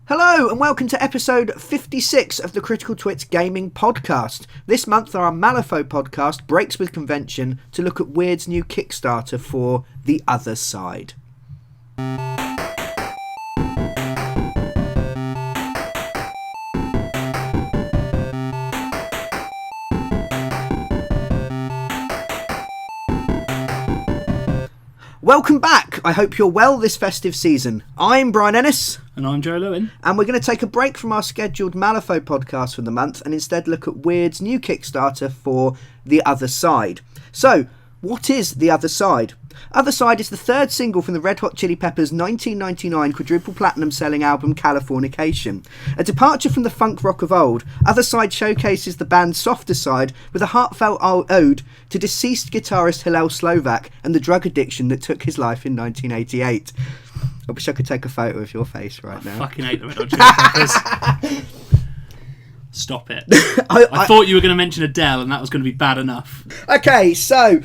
Hello and welcome to episode 56 of the Critical Twits Gaming Podcast. This month our Malifaux podcast breaks with convention to look at Wyrd's new Kickstarter for The Other Side. Welcome back. I hope you're well this festive season. I'm Brian Ennis. And I'm Joe Lewin. And we're going to take a break from our scheduled Malifaux podcast for the month and instead look at Wyrd's new Kickstarter for The Other Side. So, what is The Other Side? Other Side is the third single from the Red Hot Chili Peppers' 1999 quadruple platinum selling album Californication. A departure from the funk rock of old, Other Side showcases the band's softer side with a heartfelt ode to deceased guitarist Hillel Slovak and the drug addiction that took his life in 1988. I wish I could take a photo of your face right now. I fucking hate the Red Hot Chili Peppers. Stop it. I thought you were going to mention Adele and that was going to be bad enough. Okay, so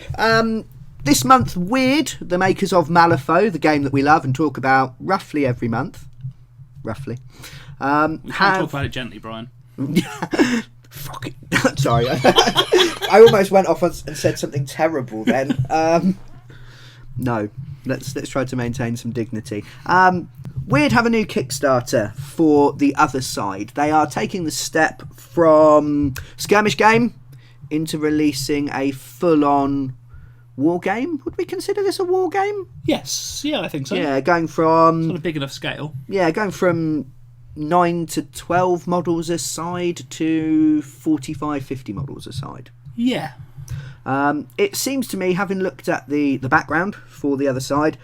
this month Wyrd, the makers of Malifaux, the game that we love and talk about roughly every month. Roughly. We can't talk about it gently, Brian. Fuck it. Sorry. I almost went off and said something terrible then. No. Let's try to maintain some dignity. Wyrd have a new Kickstarter for The Other Side. They are taking the step from skirmish game into releasing a full-on war game. Would we consider this a war game? Yes, yeah, I think so. Yeah, going from... It's on a big enough scale. Yeah, going from 9 to 12 models a side to 45, 50 models a side. Yeah. It seems to me, having looked at the background for The Other Side,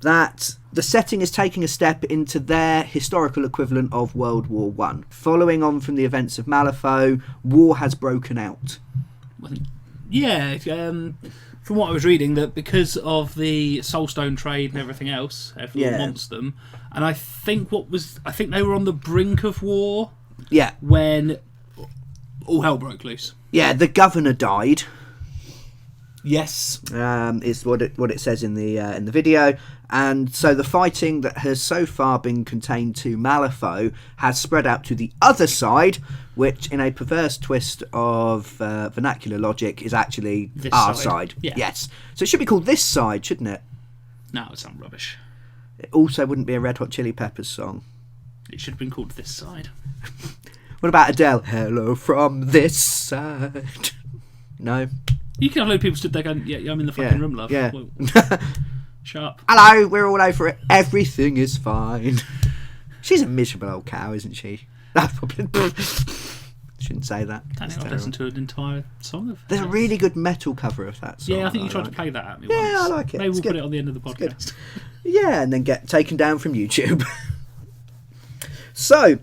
that the setting is taking a step into their historical equivalent of World War I. Following on from the events of Malifaux, war has broken out. Yeah, from what I was reading, that because of the soulstone trade and everything else, everyone wants them. And I think they were on the brink of war. Yeah. When all hell broke loose. Yeah, the governor died. Yes, is what it says in the video, and so the fighting that has so far been contained to Malifaux has spread out to the other side, which, in a perverse twist of vernacular logic, is actually this our side. Yeah. Yes, so it should be called This Side, shouldn't it? No, it sounds rubbish. It also wouldn't be a Red Hot Chili Peppers song. It should have been called This Side. What about Adele? Hello from this side. No. You can have a load of people stood there going, yeah, I'm in the fucking room, love. Yeah. Well, shut up. Hello, we're all over it. Everything is fine. She's a miserable old cow, isn't she? Shouldn't say that. I think I've listened to an entire song of There's a really good metal cover of that song. Yeah, I think you tried to play that at me once. Yeah, I like it. Maybe we'll put it on the end of the podcast. Yeah, and then get taken down from YouTube. So,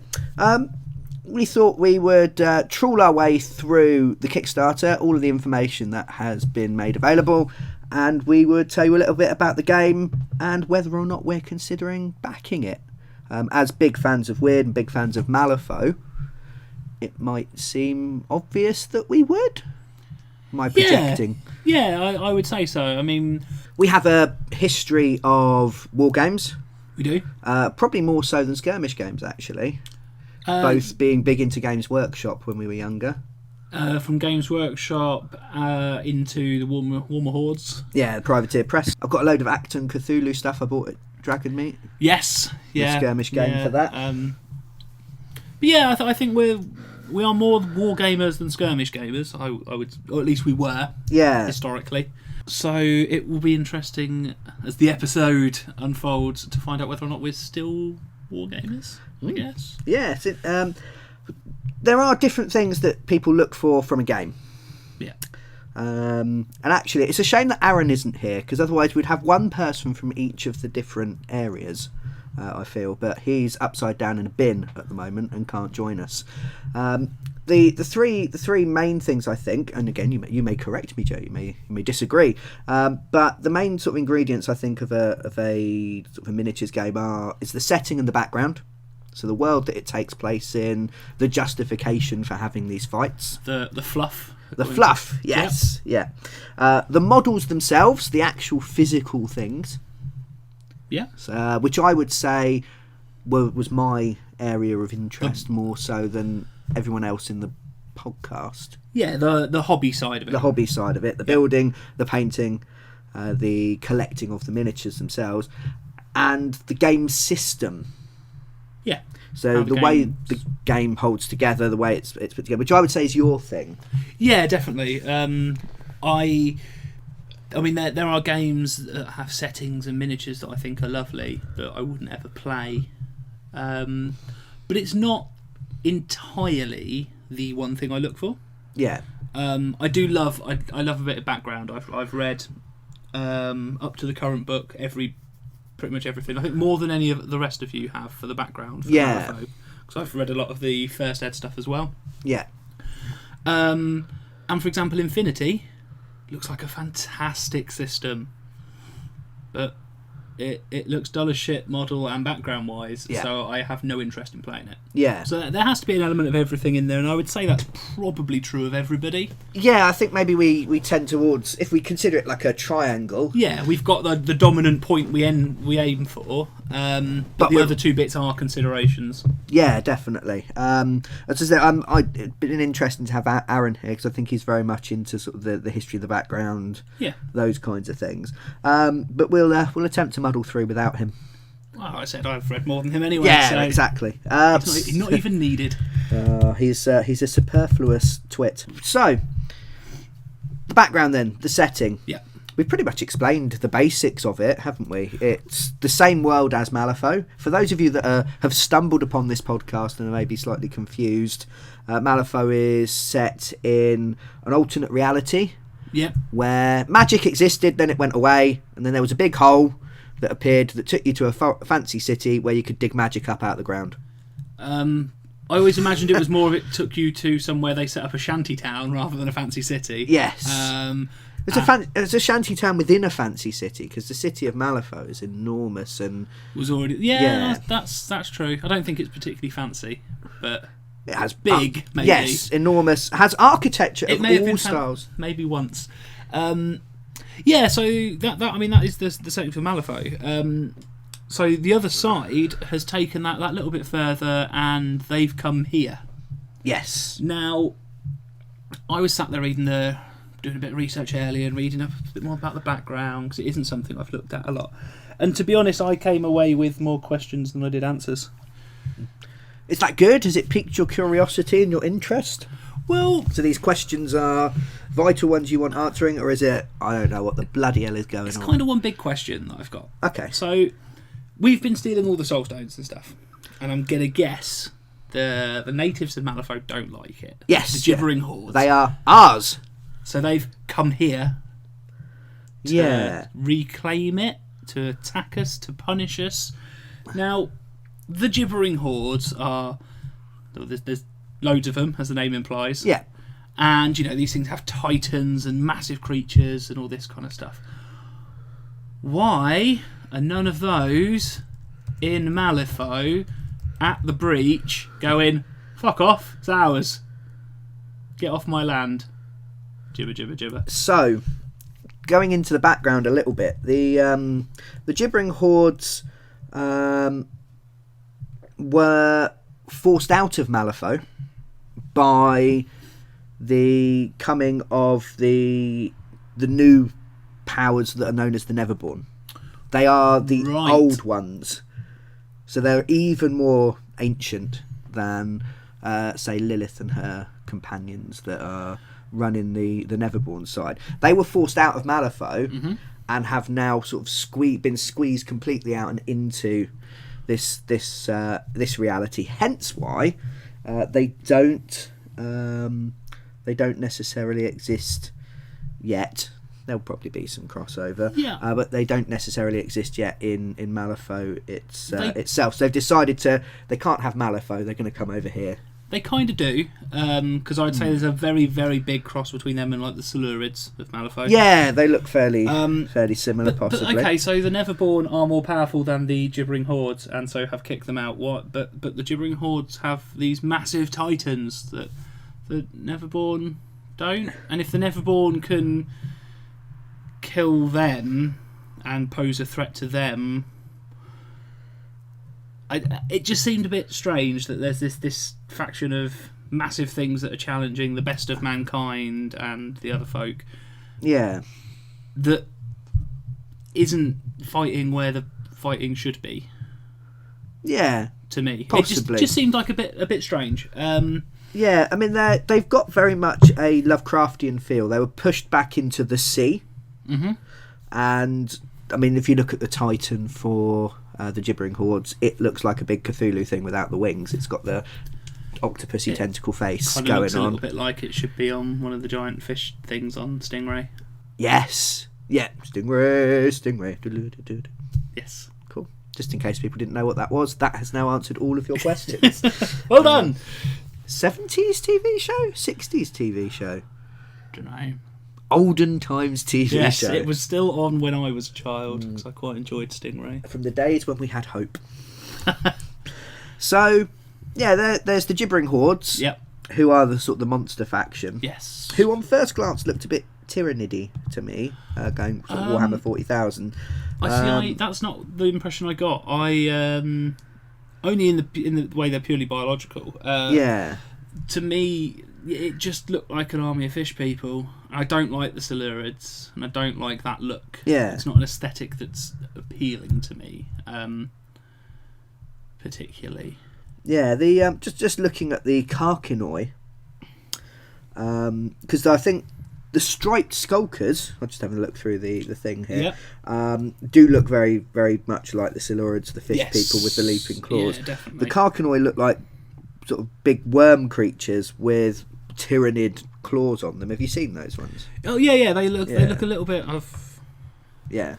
we thought we would trawl our way through the Kickstarter, all of the information that has been made available, and we would tell you a little bit about the game and whether or not we're considering backing it. As big fans of Wyrd and big fans of Malifaux, it might seem obvious that we would. Am I projecting? Yeah, I would say so. I mean, we have a history of war games. We do. Probably more so than skirmish games, actually. Both being big into Games Workshop when we were younger. From Games Workshop into the Warmer Hordes. Yeah, the Privateer Press. I've got a load of Acton Cthulhu stuff I bought at Dragon Meet. Yes, yeah. The skirmish game for that. But yeah, I think we are more war gamers than skirmish gamers. I would, or at least we were. Yeah. Historically. So it will be interesting as the episode unfolds to find out whether or not we're still war gamers. I guess. Yes. There are different things that people look for from a game. Yeah. And actually, it's a shame that Aaron isn't here, because otherwise we'd have one person from each of the different areas, I feel. But he's upside down in a bin at the moment and can't join us. The three main things, I think, and again, you may correct me, Joe, you may disagree, but the main sort of ingredients, I think, of a sort of a miniatures game is the setting and the background. So the world that it takes place in, the justification for having these fights, the fluff. The fluff, yes, yep. Yeah. The models themselves, the actual physical things. Yeah. Which I would say was my area of interest more so than everyone else in the podcast. Yeah, the hobby side of it. The hobby side of it, the building, the painting, the collecting of the miniatures themselves, and the game system. Yeah. So the way the game holds together, the way it's put together, which I would say is your thing. Yeah, definitely. I mean, there are games that have settings and miniatures that I think are lovely, but I wouldn't ever play. But it's not entirely the one thing I look for. Yeah. I do love. I love a bit of background. I've read up to the current book pretty much everything. I think more than any of the rest of you have for the background. Malifaux, because I've read a lot of the first ed stuff as well. Yeah. And for example, Infinity looks like a fantastic system, but it looks dull as shit model and background wise, so I have no interest in playing it. Yeah. So there has to be an element of everything in there, and I would say that's probably true of everybody. Yeah, I think maybe we tend towards, if we consider it like a triangle. Yeah, we've got the dominant point we aim for, but the other two bits are considerations. Yeah, definitely. As I said, it'd been interesting to have Aaron here, because I think he's very much into sort of the history of the background, those kinds of things. But we'll attempt to muddle through without him. Well, I said I've read more than him anyway. Yeah, so exactly. He's not even needed. He's a superfluous twit. So, the background then, the setting. Yeah. We've pretty much explained the basics of it, haven't we? It's the same world as Malifaux. For those of you that have stumbled upon this podcast and are maybe slightly confused, Malifaux is set in an alternate reality. Yeah. Where magic existed, then it went away, and then there was a big hole that appeared that took you to a fancy city where you could dig magic up out of the ground. I always imagined it was more of it took you to somewhere they set up a shanty town rather than a fancy city. Yes. It's a shanty town within a fancy city, because the city of Malifaux is enormous and was already that's true. I don't think it's particularly fancy, but it has big, maybe. Yes, enormous. Has architecture of all styles. Maybe once. Yeah, so that is the setting for Malifaux. So the other side has taken that little bit further, and they've come here. Yes. Now, I was sat there doing a bit of research earlier and reading up a bit more about the background, because it isn't something I've looked at a lot. And to be honest, I came away with more questions than I did answers. Is that good? Has it piqued your curiosity and your interest? Well... So these questions are vital ones you want answering, or is it, I don't know what the bloody hell is going on? It's kind of one big question that I've got. Okay. So, we've been stealing all the soul stones and stuff, and I'm going to guess the natives of Malifaux don't like it. Yes. The gibbering hordes. They are ours. So they've come here to reclaim it, to attack us, to punish us. Now... The gibbering hordes are... There's loads of them, as the name implies. Yeah. And, these things have titans and massive creatures and all this kind of stuff. Why are none of those in Malifaux at the breach going, fuck off, it's ours. Get off my land. Gibber, gibber, gibber. So, going into the background a little bit, the gibbering hordes... were forced out of Malifaux by the coming of the new powers that are known as the Neverborn. They are the old ones, so they're even more ancient than, say, Lilith and her companions that are running the Neverborn side. They were forced out of Malifaux and have now sort of been squeezed completely out and into this reality. Hence why they don't necessarily exist yet. There'll probably be some crossover, but they don't necessarily exist yet in Malifaux itself. So they've decided they can't have Malifaux. They're going to come over here. They kind of do, because I'd say there's a very, very big cross between them and like the Silurids of Malifaux. Yeah, they look fairly similar, possibly. But, okay, so the Neverborn are more powerful than the gibbering hordes, and so have kicked them out. But the gibbering hordes have these massive titans that the Neverborn don't. And if the Neverborn can kill them and pose a threat to them, it just seemed a bit strange that there's this faction of massive things that are challenging the best of mankind and the other folk. Yeah. That isn't fighting where the fighting should be. Yeah. To me, possibly. It just seemed like a bit strange. Yeah, I mean they've got very much a Lovecraftian feel. They were pushed back into the sea, and I mean if you look at the Titan for the Gibbering Hordes, it looks like a big Cthulhu thing without the wings. It's got the octopusy tentacle face going looks on. A little bit like it should be on one of the giant fish things on Stingray. Yes, yeah, Stingray. Yes. Just in case people didn't know what that was, that has now answered all of your questions. Well done. 70s TV show? 60s TV show? Don't know. Olden times TV show. Yes, it was still on when I was a child because I quite enjoyed Stingray. From the days when we had hope. So, yeah, there's the Gibbering Hordes. Yep. Who are the sort of the monster faction. Yes. Who on first glance looked a bit tyrannidy to me, going sort of Warhammer 40,000. That's not the impression I got. Only in the way they're purely biological. Yeah. To me, it just looked like an army of fish people. I don't like the Silurids, and I don't like that look. Yeah. It's not an aesthetic that's appealing to me, particularly. Yeah, the just looking at the Karkinoi, because I think the striped skulkers, I'm just having a look through the thing here, do look very, very much like the Silurids, the fish people with the leaping claws. Yeah, definitely. The Karkinoi look like sort of big worm creatures with tyrannid claws on them. Have you seen those ones? Oh yeah, they look a little bit of... Yeah.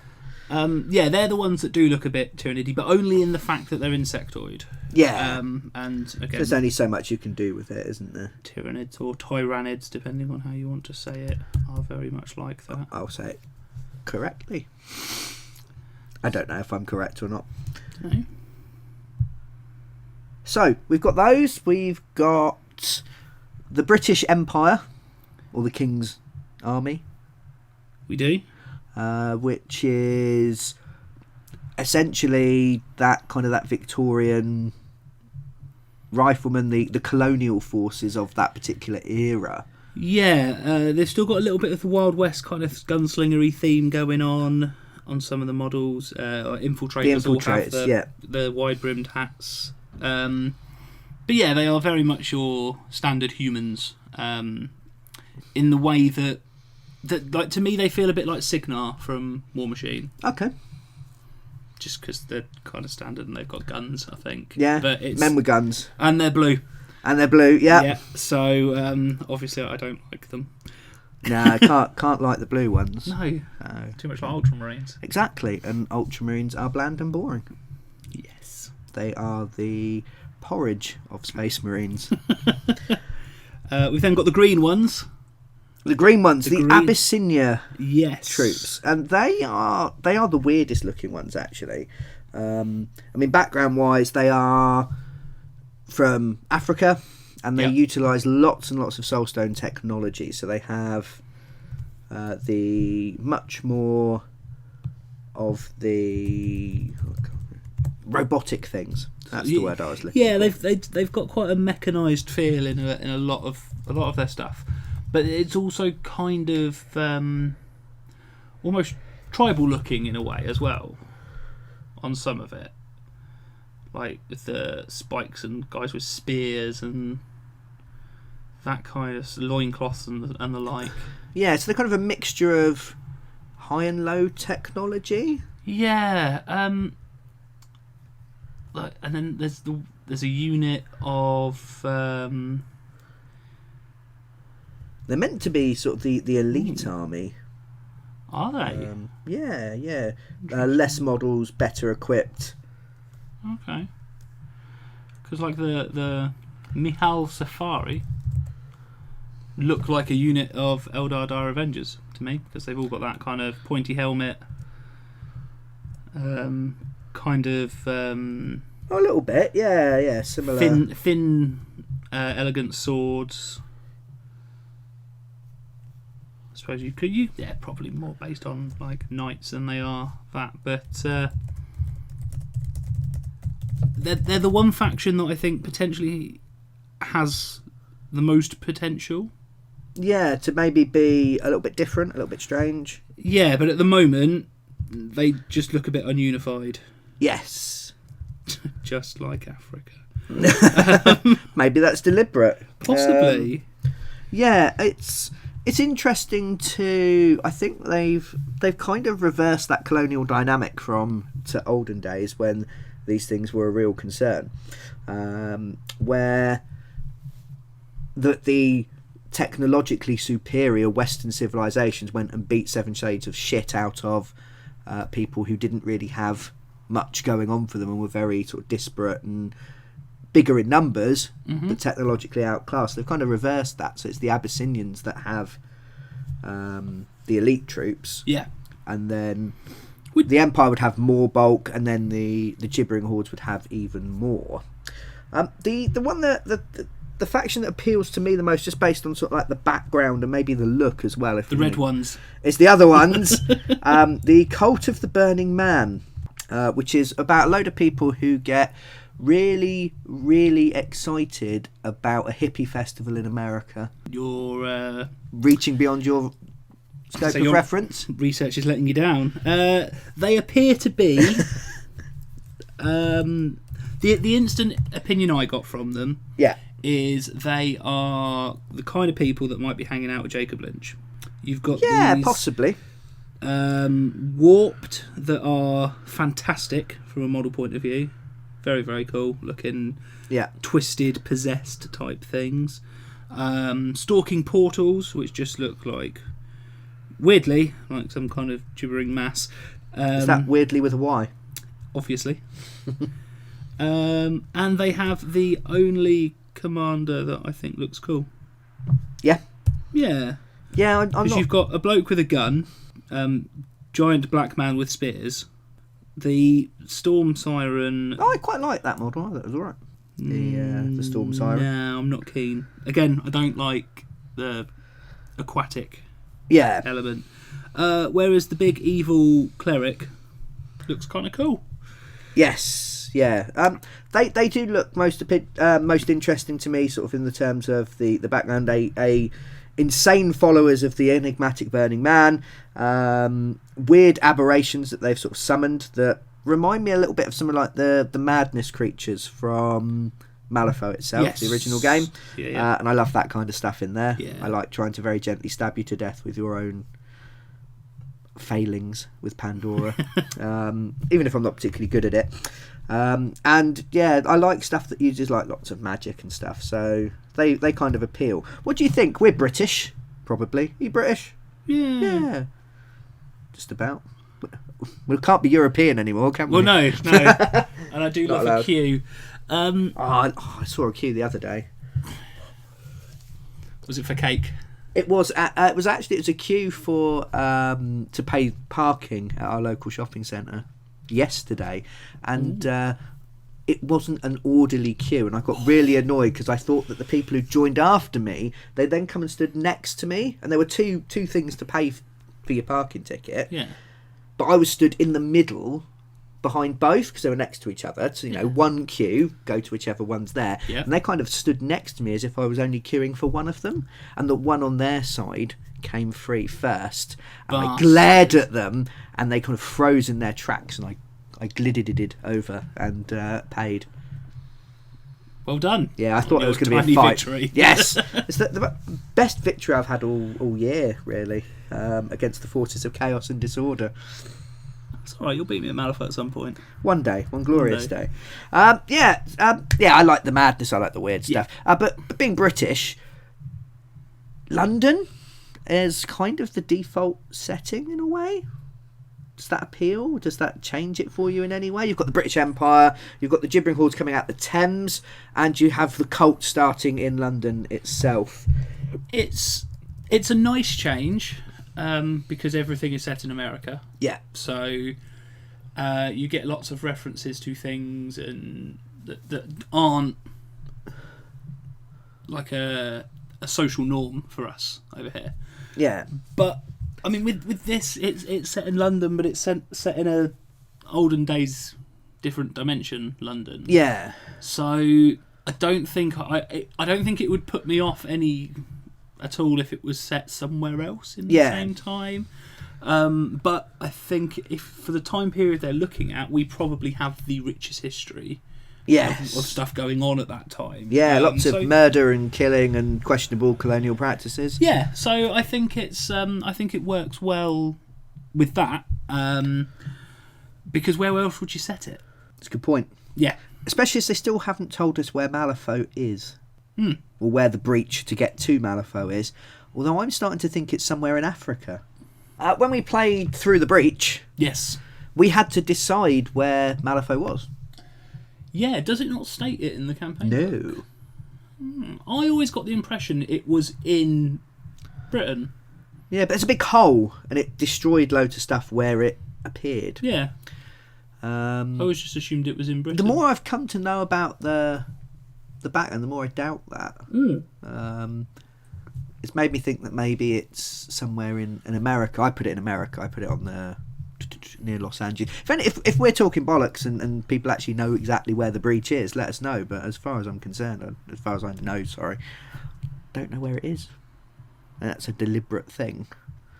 They're the ones that do look a bit tyrannidy, but only in the fact that they're insectoid. Yeah. And again, there's only so much you can do with it, isn't there? Tyrannids or tyrannids, depending on how you want to say it, are very much like that. I'll say it correctly. I don't know if I'm correct or not. No. So, we've got those. We've got the British Empire, or the King's Army. We do. Which is essentially that Victorian rifleman, the colonial forces of that particular era. Yeah, they've still got a little bit of the Wild West kind of gunslingery theme going on some of the models. Infiltrators all have the wide-brimmed hats. But yeah, they are very much your standard humans in the way that like to me they feel a bit like Signar from War Machine. Okay. Just because they're kind of standard and they've got guns, I think. Yeah, but it's, men with guns. And they're blue. Yeah. So obviously I don't like them. No, I can't like the blue ones. No. Too much like Ultramarines. Exactly, and Ultramarines are bland and boring. Yes. They are the porridge of Space Marines. We've then got the green ones. The green ones, the Abyssinia troops, and they are the weirdest looking ones actually. I mean, background wise, they are from Africa, and they utilise lots and lots of soulstone technology. So they have the much more of the robotic things. That's the word I was looking for. Yeah, they've got quite a mechanised feel in a lot of their stuff. But it's also kind of almost tribal looking in a way as well on some of it. Like with the spikes and guys with spears and that kind of loincloths and the like. Yeah, so they're kind of a mixture of high and low technology. Yeah. And then there's a unit of... They're meant to be sort of the elite army. Are they? Yeah. Less models, better equipped. Okay. Because like the Mihal Safari look like a unit of Eldar Dire Avengers to me, because they've all got that kind of pointy helmet. Kind of... a little bit, yeah, similar. Thin elegant swords. I suppose you could probably more based on like knights than they are that, but they're the one faction that I think potentially has the most potential. Yeah, to maybe be a little bit different, a little bit strange. Yeah, but at the moment, they just look a bit ununified. Yes. Just like Africa. Maybe that's deliberate. Possibly. Yeah, it's interesting to. I think they've kind of reversed that colonial dynamic from to olden days when these things were a real concern, where the technologically superior Western civilizations went and beat 7 shades of shit out of people who didn't really have much going on for them and were very sort of disparate and bigger in numbers, but technologically outclassed. They've kind of reversed that, so it's the Abyssinians that have the elite troops. Yeah. And then the Empire would have more bulk, and then the gibbering hordes would have even more. The one that the faction that appeals to me the most, just based on sort of like the background and maybe the look as well. The red ones. It's the other ones. The Cult of the Burning Man, which is about a load of people who get really, really excited about a hippie festival in America. You're reaching beyond your scope of reference. Research is letting you down. They appear to be the instant opinion I got from them. Yeah. Is they are the kind of people that might be hanging out with Jacob Lynch. You've got these, possibly warped that are fantastic from a model point of view. Very, very cool looking. Yeah, twisted, possessed type things. Stalking portals, which just look like weirdly like some kind of gibbering mass. Is that weirdly with a Y? Obviously. And they have the only commander that I think looks cool. Yeah. Yeah. Yeah, I'm not... You've got a bloke with a gun, giant black man with spears, the Storm Siren... Oh, I quite like that model. I thought it was alright. The Storm Siren. No, I'm not keen. Again, I don't like the aquatic element. Whereas the big evil cleric looks kind of cool. Yes. Yeah, they do look most interesting to me, sort of in the terms of the background. A insane followers of the enigmatic Burning Man, weird aberrations that they've sort of summoned that remind me a little bit of something like the madness creatures from Malifaux itself, the original game. Yeah. And I love that kind of stuff in there. Yeah. I like trying to very gently stab you to death with your own failings with Pandora, even if I'm not particularly good at it. And yeah, I like stuff that uses like lots of magic and stuff, so they kind of appeal. What do you think? We're British, probably. Are you British? Yeah. Just about. We can't be European anymore, can we? Well, no. And I do love a queue. I saw a queue the other day. Was it for cake? It was. It was a queue for to pay parking at our local shopping centre yesterday, and it wasn't an orderly queue, and I got really annoyed because I thought that the people who joined after me, they then come and stood next to me, and there were two things to pay for your parking ticket. Yeah. But I was stood in the middle behind both because they were next to each other. So, one queue, go to whichever one's there. Yeah. And they kind of stood next to me as if I was only queuing for one of them. And the one on their side came free first. And I glared at them and they kind of froze in their tracks. And I glided over and paid. Well done. Yeah, I thought it was going to be a fight. Victory. Yes. It's the best victory I've had all year, really, against the forces of chaos and disorder. It's alright, you'll beat me at Malifaux at some point. One day, one glorious day. I like the madness, I like the weird stuff. But being British, London is kind of the default setting in a way. Does that appeal? Does that change it for you in any way? You've got the British Empire, you've got the gibbering hordes coming out the Thames, and you have the cult starting in London itself. It's a nice change, because everything is set in America. Yeah. So you get lots of references to things and that aren't like a social norm for us over here. Yeah. But I mean, with this, it's set in London, but it's set in a olden days different dimension London. Yeah. So I don't think it would put me off any at all if it was set somewhere else in the same time. But I think if for the time period they're looking at, we probably have the richest history. Of stuff going on at that time. Yeah, lots of murder and killing and questionable colonial practices. Yeah, so I think it works well with that. Because where else would you set it? That's a good point. Yeah. Especially as they still haven't told us where Malifaux is. Or where the breach to get to Malifaux is. Although I'm starting to think it's somewhere in Africa. When we played Through the Breach... Yes. We had to decide where Malifaux was. Yeah, does it not state it in the campaign? No. I always got the impression it was in Britain. Yeah, but it's a big hole, and it destroyed loads of stuff where it appeared. Yeah. I always just assumed it was in Britain. The more I've come to know about the background, the more I doubt that. It's made me think that maybe it's somewhere in America. I put it in America. I put it on near Los Angeles. If we're talking bollocks and people actually know exactly where the breach is, let us know. But as far as I'm concerned, don't know where it is. And that's a deliberate thing.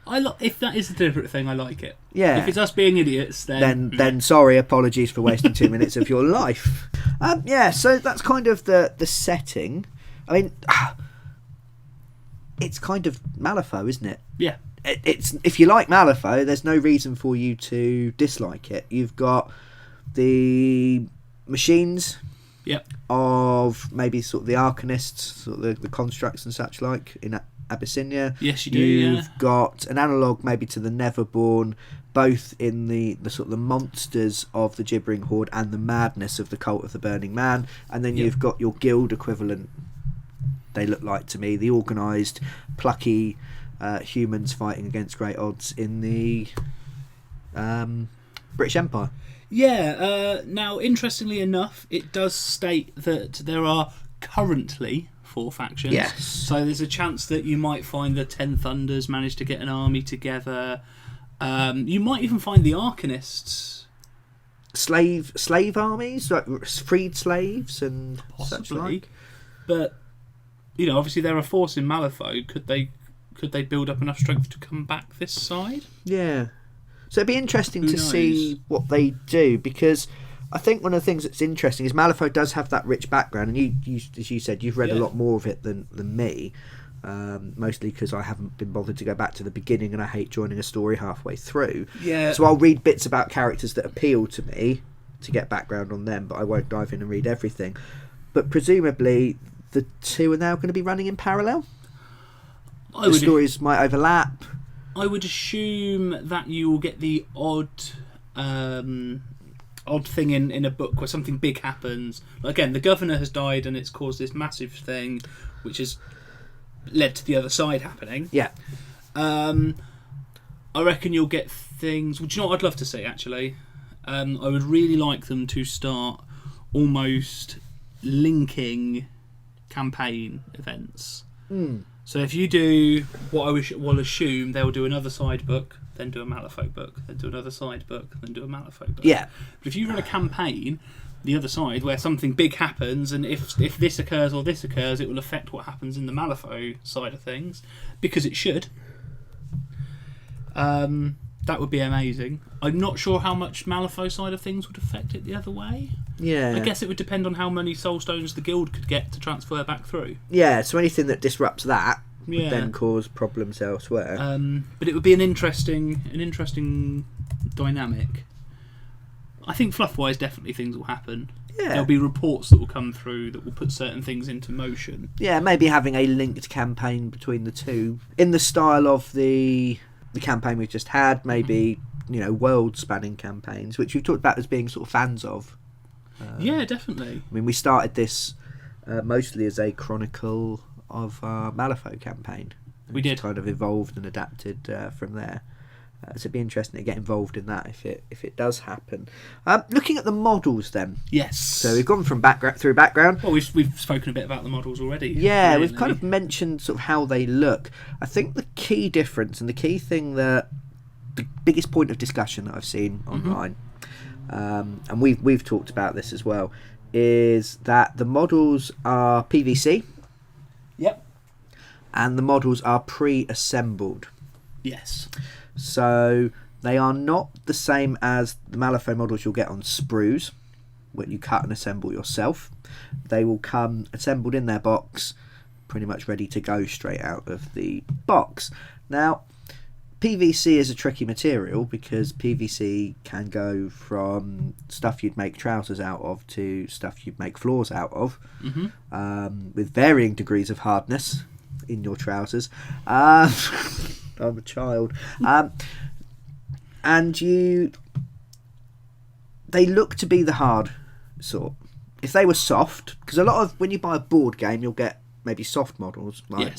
If that is a deliberate thing, I like it. Yeah. If it's us being idiots, then sorry, apologies for wasting 2 minutes of your life. So that's kind of the setting. I mean, it's kind of Malifaux, isn't it? Yeah. It's if you like Malifaux, there's no reason for you to dislike it. You've got the machines of maybe sort of the Arcanists, sort of the constructs and such like in Abyssinia. Yes, you do. You've got an analogue maybe to the Neverborn, both in the sort of the monsters of the Gibbering Horde and the madness of the Cult of the Burning Man, and then you've got your guild equivalent. They look like to me the organised, plucky humans fighting against great odds in the British Empire. Yeah. Now, interestingly enough, it does state that there are currently 4 factions. Yes. So there's a chance that you might find the Ten Thunders manage to get an army together. You might even find the Arcanists. Slave armies, like freed slaves and Possibly. such like. But obviously they're a force in Malifaux. Could they build up enough strength to come back this side? Yeah. So it'd be interesting Who to knows? see what they do, because I think one of the things that's interesting is Malifaux does have that rich background, and you as you said, you've read a lot more of it than me, mostly because I haven't been bothered to go back to the beginning, and I hate joining a story halfway through. Yeah. So I'll read bits about characters that appeal to me to get background on them, but I won't dive in and read everything. But presumably the two are now going to be running in parallel. The stories might overlap. I would assume that you will get the odd thing in a book where something big happens. Again, the governor has died and it's caused this massive thing, which has led to the other side happening. Yeah. I reckon you'll get things, which I'd love to see actually. I would really like them to start almost linking campaign events. So if you do what I will assume, they'll do another side book, then do a Malifaux book, then do another side book, then do a Malifaux book. Yeah. But if you run a campaign, the other side, where something big happens, and if this occurs or this occurs, it will affect what happens in the Malifaux side of things, because it should. That would be amazing. I'm not sure how much Malifaux side of things would affect it the other way. Yeah. I guess it would depend on how many soul stones the guild could get to transfer back through. Yeah, so anything that disrupts that would then cause problems elsewhere. But it would be an interesting dynamic. I think fluff-wise, definitely things will happen. Yeah. There'll be reports that will come through that will put certain things into motion. Yeah, maybe having a linked campaign between the two, in the style of the campaign we've just had. Maybe world-spanning campaigns, which we've talked about as being sort of fans of. Yeah, definitely. I mean, we started this mostly as a chronicle of our Malifaux campaign. We did. Kind of evolved and adapted from there. So it'd be interesting to get involved in that if it does happen. Looking at the models then. Yes. So we've gone from background. Well, we've spoken a bit about the models already. Yeah, really. We've kind of mentioned sort of how they look. I think the key difference and the key thing that the biggest point of discussion that I've seen online and we've talked about this as well, is that the models are PVC. Yep. And the models are pre-assembled. Yes. So they are not the same as the Malifaux models you'll get on sprues, when you cut and assemble yourself. They will come assembled in their box, pretty much ready to go straight out of the box. Now, PVC is a tricky material because PVC can go from stuff you'd make trousers out of to stuff you'd make floors out of, with varying degrees of hardness in your trousers. I'm a child. And they look to be the hard sort. If they were soft, because a lot of, when you buy a board game, you'll get maybe soft models, like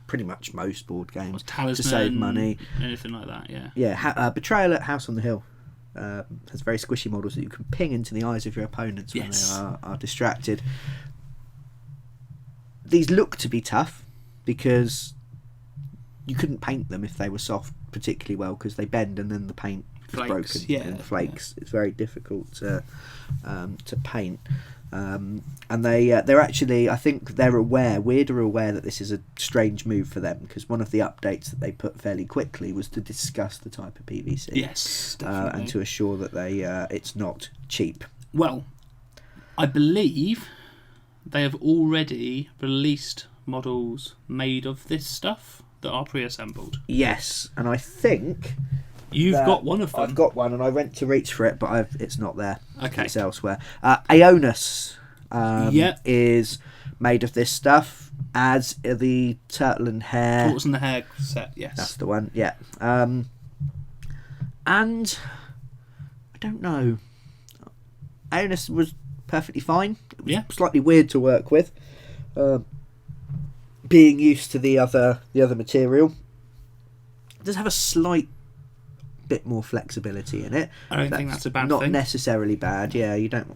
pretty much most board games, Talisman, to save money, anything like that. Betrayal at House on the Hill has very squishy models that you can ping into the eyes of your opponents when they are distracted. These look to be tough because you couldn't paint them if they were soft particularly well, because they bend and then the paint is broken and flakes. It's very difficult to paint. And they're actually, I think they're aware, Wyrd are aware that this is a strange move for them, because one of the updates that they put fairly quickly was to discuss the type of PVC. Yes, definitely. And to assure that it's not cheap. Well, I believe they have already released models made of this stuff that are pre-assembled. Yes, and I think... You've got one of them. I've got one, and I went to reach for it, but it's not there. Okay. It's elsewhere. Aeonus is made of this stuff, as the Turtle and Hare. Tortoise and the Hare set, yes. That's the one, yeah. And I don't know. Aeonus was perfectly fine. It was slightly weird to work with, being used to the other material. It does have a slight bit more flexibility in it. I don't think that's a bad thing. Not necessarily bad. Yeah, you don't.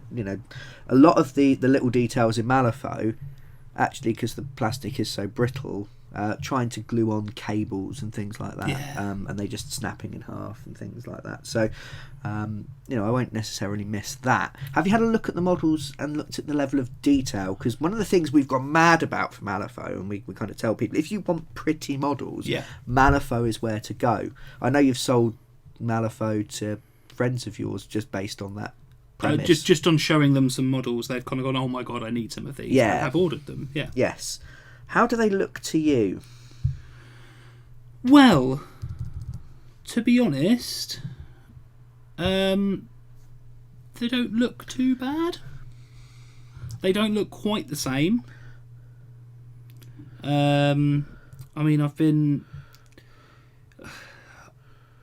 A lot of the little details in Malifaux, actually, because the plastic is so brittle, trying to glue on cables and things like that, and they just snapping in half and things like that. So, I won't necessarily miss that. Have you had a look at the models and looked at the level of detail? Because one of the things we've gone mad about for Malifaux, and we kind of tell people, if you want pretty models, Malifaux is where to go. I know you've sold Malifaux to friends of yours just based on that premise. Just on showing them some models, they've kind of gone, oh my god, I need some of these. Yeah. I've ordered them. Yeah. Yes. How do they look to you? Well, to be honest, they don't look too bad. They don't look quite the same. I've been...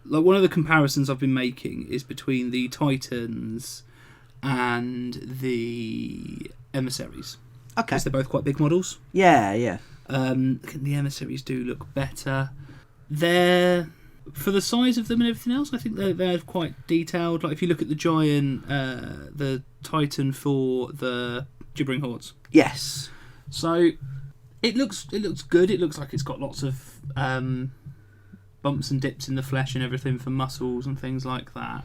one of the comparisons I've been making is between the Titans and the Emissaries. Okay. Because they're both quite big models. Yeah. The Emissaries do look better. They're, for the size of them and everything else, I think they're quite detailed. Like if you look at the giant, the Titan for the Gibbering Hordes. Yes. So it looks good. It looks like it's got lots of bumps and dips in the flesh and everything for muscles and things like that.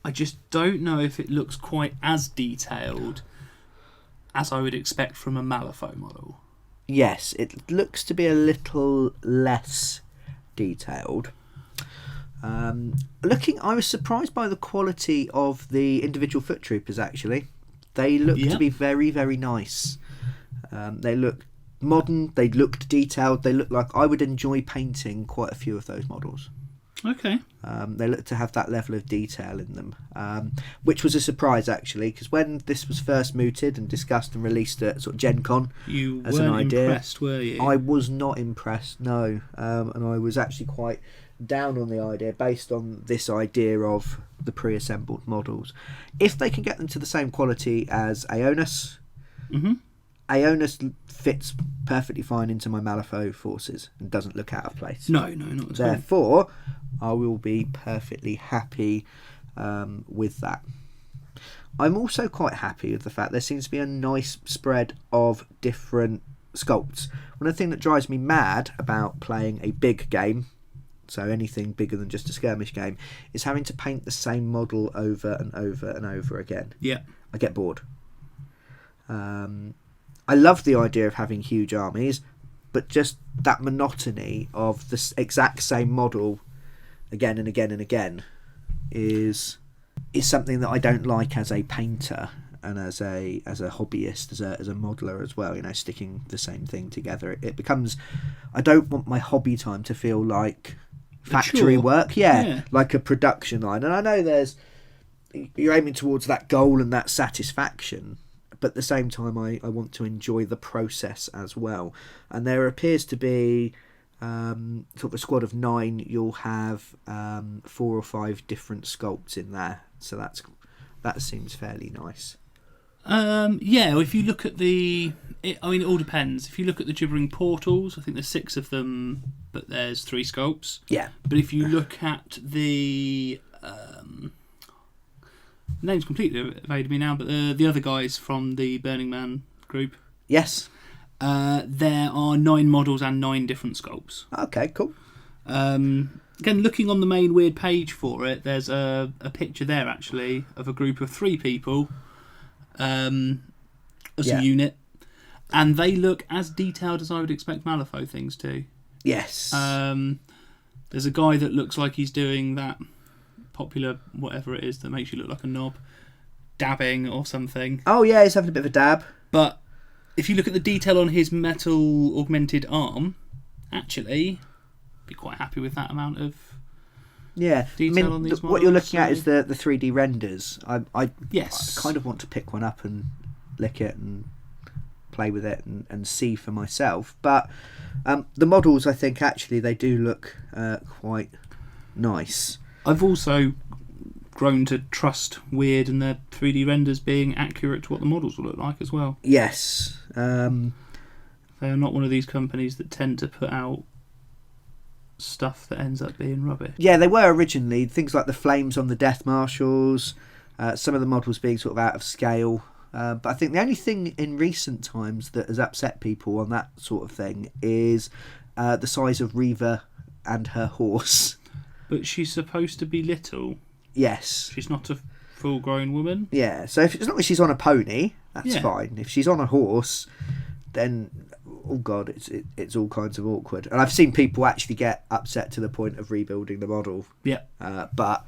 I just don't know if it looks quite as detailed as I would expect from a Malifaux model. Yes, it looks to be a little less detailed. I was surprised by the quality of the individual foot troopers, actually. They look to be very, very nice. They look modern, they looked detailed, they look like I would enjoy painting quite a few of those models. Okay. They look to have that level of detail in them, which was a surprise actually, because when this was first mooted and discussed and released at sort of Gen Con, you as weren't an idea, impressed, were you? I was not impressed, no, and I was actually quite down on the idea based on this idea of the pre-assembled models. If they can get them to the same quality as Aeonus, Aeonus fits perfectly fine into my Malifaux forces and doesn't look out of place. No, not at all. Therefore, I will be perfectly happy with that. I'm also quite happy with the fact there seems to be a nice spread of different sculpts. One of the things that drives me mad about playing a big game, so anything bigger than just a skirmish game, is having to paint the same model over and over and over again. Yeah. I get bored. I love the idea of having huge armies, but just that monotony of the exact same model again and again and again is something that I don't like as a painter and as a hobbyist, as a modeler as well. Sticking the same thing together, it becomes. I don't want my hobby time to feel like factory work. Yeah, like a production line. And I know you're aiming towards that goal and that satisfaction. But at the same time, I want to enjoy the process as well. And there appears to be sort of a squad of 9. You'll have 4 or 5 different sculpts in there. So that seems fairly nice. If you look at it all depends. If you look at the Gibbering Portals, I think there's 6 of them, but there's 3 sculpts. Yeah. But if you look at the... name's completely evaded me now, but the other guys from the Burning Man group. Yes. There are 9 models and 9 different sculpts. Okay, cool. Again, looking on the main Wyrd page for it, there's a picture there actually of a group of 3 people as a unit, and they look as detailed as I would expect Malifaux things to. Yes. There's a guy that looks like he's doing that popular whatever it is that makes you look like a knob, dabbing or something. Oh yeah, he's having a bit of a dab. But if you look at the detail on his metal augmented arm, actually be quite happy with that amount of detail on these models. What you're looking at is the 3D renders. I yes. kind of want to pick one up and lick it and play with it and see for myself. But the models, I think actually they do look quite nice. I've also grown to trust Wyrd and their 3D renders being accurate to what the models will look like as well. Yes. They are not one of these companies that tend to put out stuff that ends up being rubbish. Yeah, they were originally. Things like the flames on the Death Marshals, some of the models being sort of out of scale. But I think the only thing in recent times that has upset people on that sort of thing is the size of Reva and her horse. But she's supposed to be little. Yes. She's not a full-grown woman. Yeah, so as long as she's on a pony, that's fine. If she's on a horse, then, oh God, it's all kinds of awkward. And I've seen people actually get upset to the point of rebuilding the model. Yeah. But,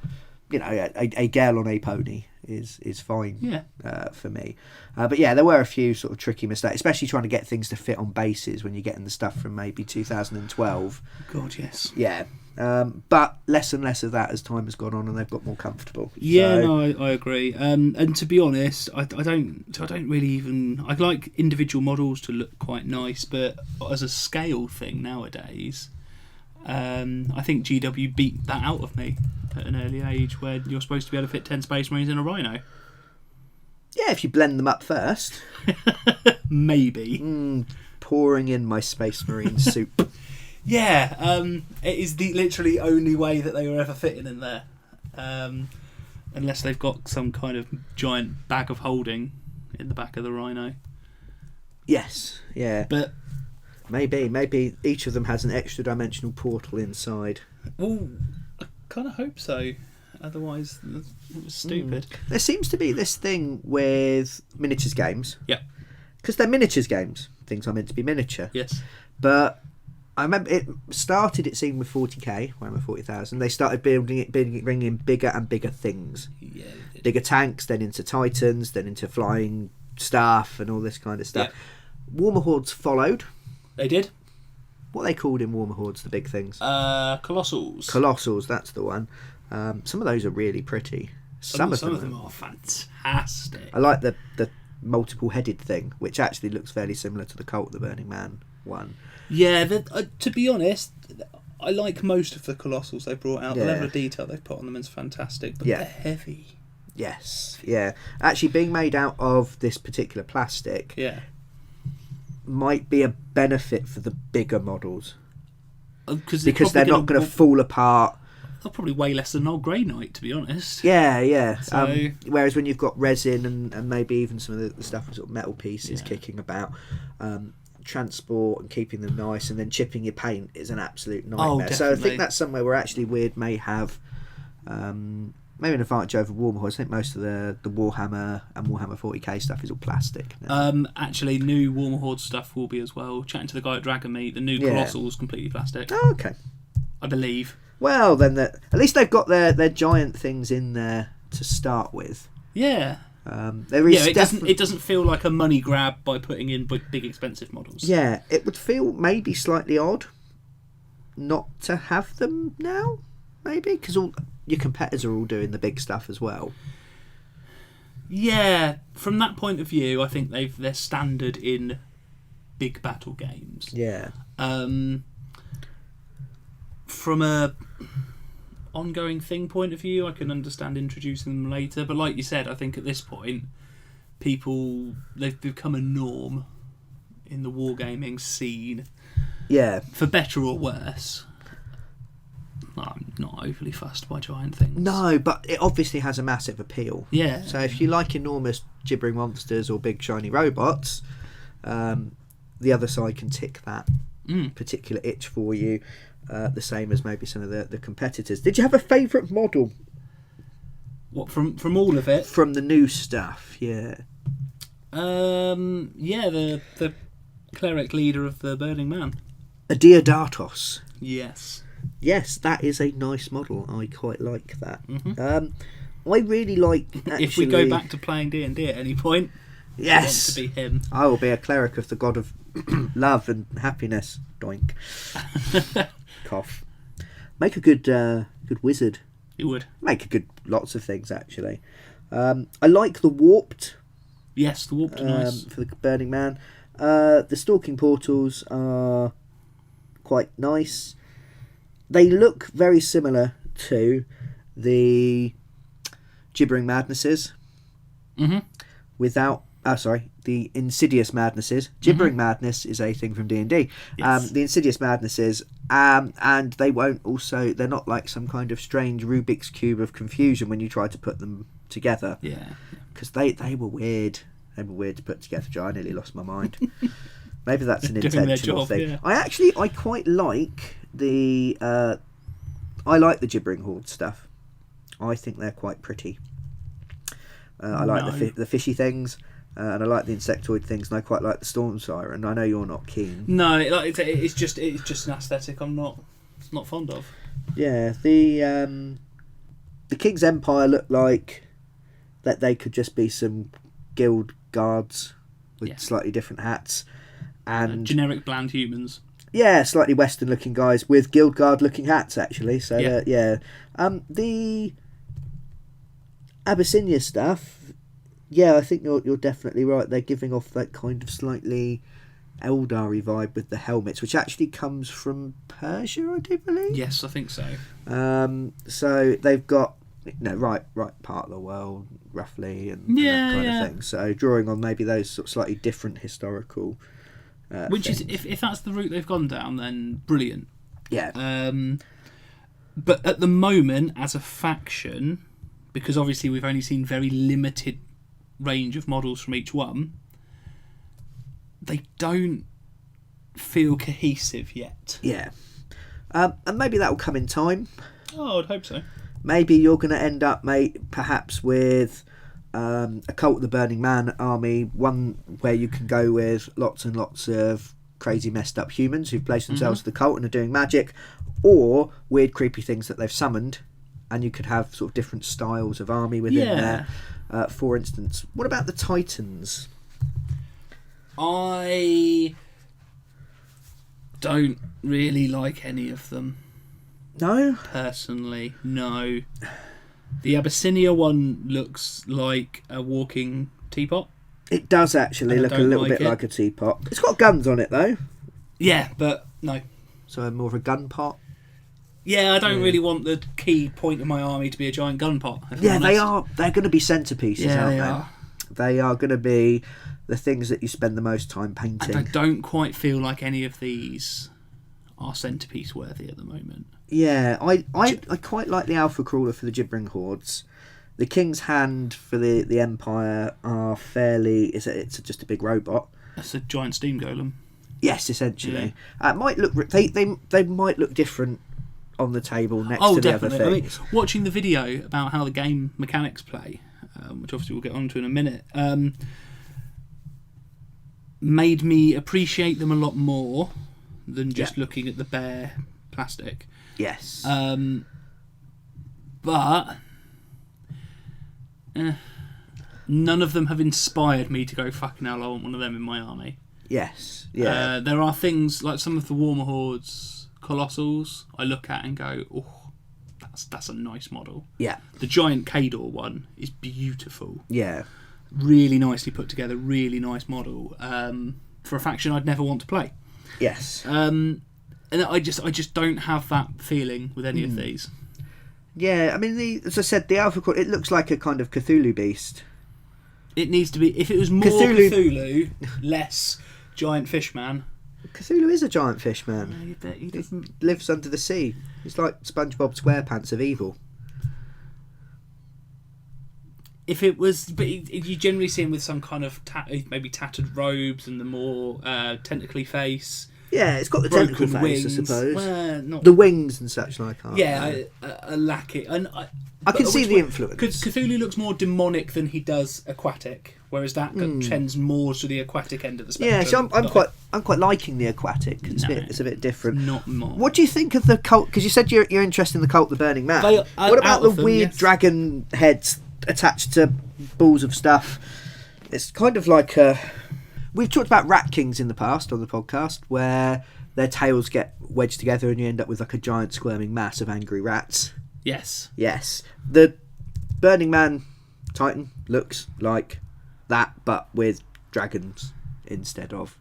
a girl on a pony is fine for me. But yeah, there were a few sort of tricky mistakes, especially trying to get things to fit on bases when you're getting the stuff from maybe 2012. God, yes. Yeah. But less and less of that as time has gone on and they've got more comfortable. Yeah, so... no, I agree. And to be honest, I don't really even... I like individual models to look quite nice, but as a scale thing nowadays, I think GW beat that out of me at an early age, where you're supposed to be able to fit 10 Space Marines in a Rhino. Yeah, if you blend them up first. Maybe. Pouring in my Space Marine soup. Yeah, it is the literally only way that they were ever fitting in there. Unless they've got some kind of giant bag of holding in the back of the Rhino. Yes, yeah. But maybe each of them has an extra dimensional portal inside. Well, I kind of hope so. Otherwise, it was stupid. There seems to be this thing with miniatures games. Yeah. Because they're miniatures games. Things are meant to be miniature. Yes. But I remember it started, it seemed, with 40k, Warhammer 40,000. They started bringing in bigger and bigger things. Yeah. Bigger tanks, then into Titans, then into flying staff and all this kind of stuff. Yeah. Warmer Hordes followed. They did. What are they called in Warmer Hordes, the big things? Colossals. Colossals, that's the one. Some of those are really pretty. Some of them are fantastic. I like the multiple-headed thing, which actually looks fairly similar to the Cult the Burning Man one. Yeah, to be honest, I like most of the Colossals they brought out. The level of detail they've put on them is fantastic, but they're heavy. Yes, yeah. Actually, being made out of this particular plastic might be a benefit for the bigger models. Because they're not going to fall apart. They'll probably weigh less than an old Grey Knight, to be honest. Yeah. So... whereas when you've got resin and maybe even some of the stuff with sort of metal pieces kicking about, transport and keeping them nice, and then chipping your paint is an absolute nightmare. So I think that's somewhere where actually Wyrd may have maybe an advantage over Warhammer. I think most of the Warhammer and Warhammer 40k stuff is all plastic now. Actually, new Warhammer Horde stuff will be as well. Chatting to the guy at Dragon Meat, the new Colossal is completely plastic. Oh, okay. I believe. Well, then at least they've got their giant things in there to start with. Yeah. It doesn't feel like a money grab by putting in big expensive models. Yeah, it would feel maybe slightly odd not to have them now, maybe, because all your competitors are all doing the big stuff as well. Yeah, from that point of view, I think they're standard in big battle games. Yeah. From a ongoing thing point of view, I can understand introducing them later, but like you said, I think at this point they've become a norm in the wargaming scene. Yeah. For better or worse. I'm not overly fussed by giant things. No, but it obviously has a massive appeal. Yeah. So if you like enormous gibbering monsters or big shiny robots, the other side can tick that particular itch for you. The same as maybe some of the competitors. Did you have a favourite model? What, from all of it? From the new stuff, yeah. The cleric leader of the Burning Man. Adiodatos. Yes. Yes, that is a nice model. I quite like that. Mm-hmm. I really like. Actually, if we go back to playing D&D at any point, yes, I want to be him. I will be a cleric of the god of love and happiness. Doink. Cough. Make a good wizard. You would make a good lots of things actually. I like the warped. Yes, the warped are nice for the Burning Man. The stalking portals are quite nice. They look very similar to the Gibbering Madnesses. Mm-hmm. Without the Insidious Madnesses. Gibbering Madness is a thing from D&D. Yes. The Insidious Madnesses, and they're not like some kind of strange Rubik's Cube of confusion when you try to put them together. Yeah. Because they were weird. They were weird to put together, Joe. I nearly lost my mind. Maybe that's an intentional thing. Yeah. I quite like the Gibbering Horde stuff. I think they're quite pretty. I like the fishy things, and I like the insectoid things, and I quite like the storm siren. I know you're not keen. No, it's just an aesthetic I'm not fond of. Yeah, the King's Empire looked like that they could just be some guild guards with slightly different hats and generic bland humans. Yeah, slightly Western looking guys with guild guard looking hats actually. So the Abyssinia stuff, I think you're definitely right. They're giving off that kind of slightly Eldari vibe with the helmets, which actually comes from Persia, I do believe. Yes, I think so. So they've got right part of the world roughly, and that kind of thing. So drawing on maybe those sort of slightly different historical. Which things. Is if that's the route they've gone down, then brilliant. Yeah. But at the moment, as a faction, because obviously we've only seen very limited range of models from each one, they don't feel cohesive yet. Yeah. And maybe that will come in time. Oh, I'd hope so. Maybe you're going to end up, perhaps with a Cult of the Burning Man army, one where you can go with lots and lots of crazy messed up humans who've placed themselves to the cult and are doing magic, or weird creepy things that they've summoned, and you could have sort of different styles of army within there. For instance, what about the Titans? I don't really like any of them. No? Personally, no. The Abyssinia one looks like a walking teapot. It does actually look a little bit like a teapot. It's got guns on it though. Yeah, but no. So more of a gun pot? Yeah, I don't really want the key point of my army to be a giant gun pot. Yeah, they are. They're going to be centerpieces, aren't they? They are going to be the things that you spend the most time painting. And I don't quite feel like any of these are centerpiece worthy at the moment. Yeah, I quite like the Alpha Crawler for the Gibbering Hordes. The King's Hand for the Empire are fairly... It's just a big robot. That's a giant steam golem. Yes, essentially. Might look they might look different on the table next to the other things. I mean, watching the video about how the game mechanics play, which obviously we'll get onto in a minute, made me appreciate them a lot more than just looking at the bare plastic. Yes. But none of them have inspired me to go, fucking hell, I want one of them in my army. Yes. Yeah. There are things like some of the Warmer Hordes Colossals I look at and go, oh, that's a nice model. Yeah. The giant Kador one is beautiful. Yeah. Really nicely put together, really nice model. For a faction I'd never want to play. Yes. And I just don't have that feeling with any of these. Yeah, I mean, as I said, the Alpha Core, it looks like a kind of Cthulhu beast. It needs to be, if it was more Cthulhu less giant fishman. Cthulhu is a giant fish, man. You bet he doesn't. He lives under the sea. He's like SpongeBob SquarePants of evil. If it was, but you generally see him with some kind of maybe tattered robes and the more tentacly face. Yeah, it's got the tentacle face, wings. I suppose. Well, not the wings and such like. I lack it. And I can see the influence. Cthulhu looks more demonic than he does aquatic, whereas that tends more to the aquatic end of the spectrum. Yeah, so I'm quite liking the aquatic. It's a bit different. Not more. What do you think of the cult? Because you said you're interested in the cult, the Burning Man. What about the weird dragon heads attached to balls of stuff? It's kind of like we've talked about rat kings in the past on the podcast, where their tails get wedged together and you end up with like a giant squirming mass of angry rats. Yes. The Burning Man Titan looks like that, but with dragons instead of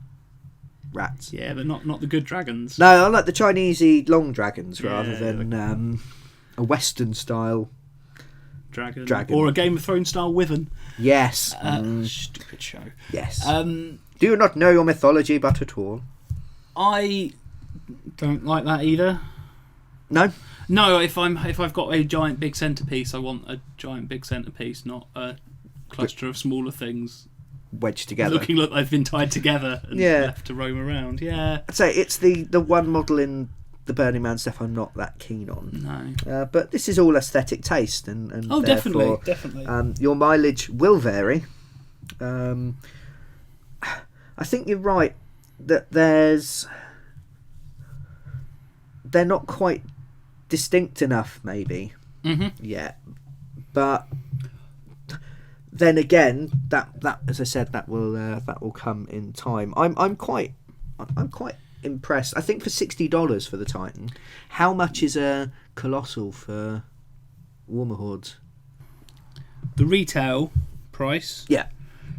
rats. Yeah, but not the good dragons. No, I like the Chinesey long dragons rather than a Western style dragon or a Game of Thrones style wyvern. Yes. Stupid show. Yes. Do you not know your mythology but at all? I don't like that either. No. If I've got a giant big centerpiece, I want a giant big centerpiece, not a cluster of smaller things wedged together, looking like they've been tied together and left to roam around. Yeah. I'd say it's the one model in the Burning Man stuff I'm not that keen on. No. But this is all aesthetic taste, and definitely. Your mileage will vary. I think you're right that they're not quite distinct enough, maybe. Yeah, but then again, that as I said, that will come in time. I'm quite impressed. I think for $60 for the Titan, how much is a Colossal for Warmer Hordes? The retail price,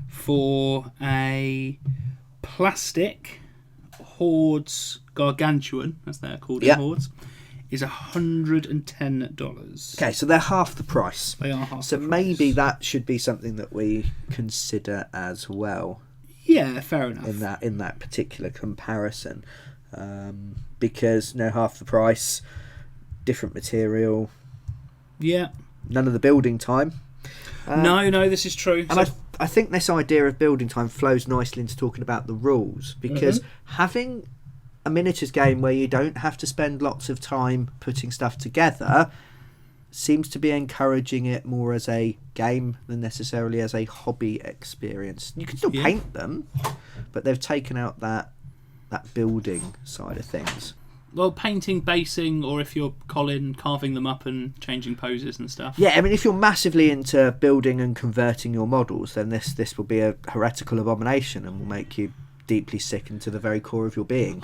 for a plastic Hordes Gargantuan, as they're called in Hordes, is $110. Okay, so they're half the price. They are half. So the maybe price. that should be something that we consider as well. Yeah, fair enough. In that particular comparison, because half the price, different material. Yeah. None of the building time. No, this is true. And I think this idea of building time flows nicely into talking about the rules, because having a miniatures game where you don't have to spend lots of time putting stuff together seems to be encouraging it more as a game than necessarily as a hobby experience. You can still paint them, but they've taken out that building side of things. Well, painting, basing, or if you're Colin, carving them up and changing poses and stuff. Yeah, I mean, if you're massively into building and converting your models, then this will be a heretical abomination and will make you deeply sick into the very core of your being.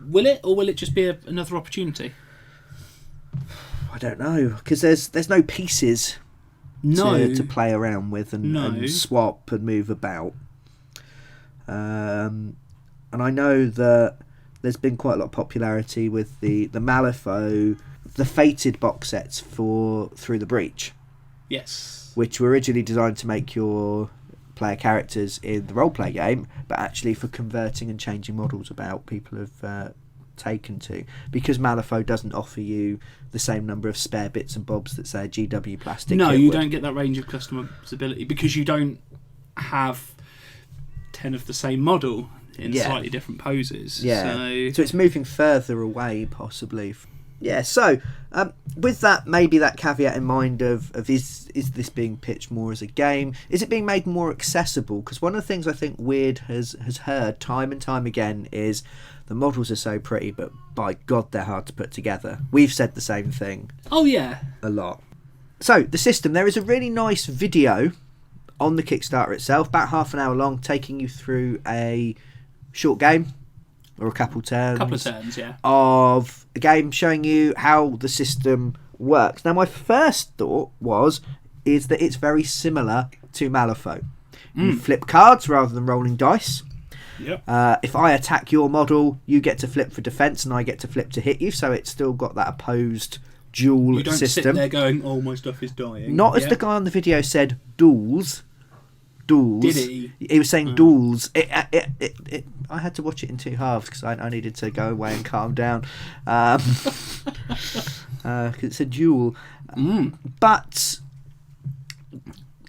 Will it, or will it just be another opportunity? I don't know, because there's no pieces to play around with and swap and move about. And I know that there's been quite a lot of popularity with the Malifaux, the Fated box sets for Through the Breach. Yes. Which were originally designed to make your player characters in the roleplay game, but actually for converting and changing models about, people have taken to. Because Malifaux doesn't offer you the same number of spare bits and bobs that, say, a GW plastic No, kit you would. don't get that range of customizability because you don't have 10 of the same model. in slightly different poses. Yeah. So it's moving further away, possibly. Yeah. So with that, maybe that caveat in mind of is this being pitched more as a game? Is it being made more accessible? Because one of the things I think Wyrd has heard time and time again is the models are so pretty, but by God, they're hard to put together. We've said the same thing. Oh yeah. A lot. So the system, there is a really nice video on the Kickstarter itself, about half an hour long, taking you through a short game or a couple turns. Of a game, showing you how the system works. Now, my first thought is that it's very similar to Malifaux. You flip cards rather than rolling dice. Yep. If I attack your model, you get to flip for defence and I get to flip to hit you, so it's still got that opposed duel system. You don't sit there going, oh, my stuff is dying. Not as the guy on the video said, duels. Did he? He was saying duels. I had to watch it in two halves because I needed to go away and calm down. Because it's a duel. But...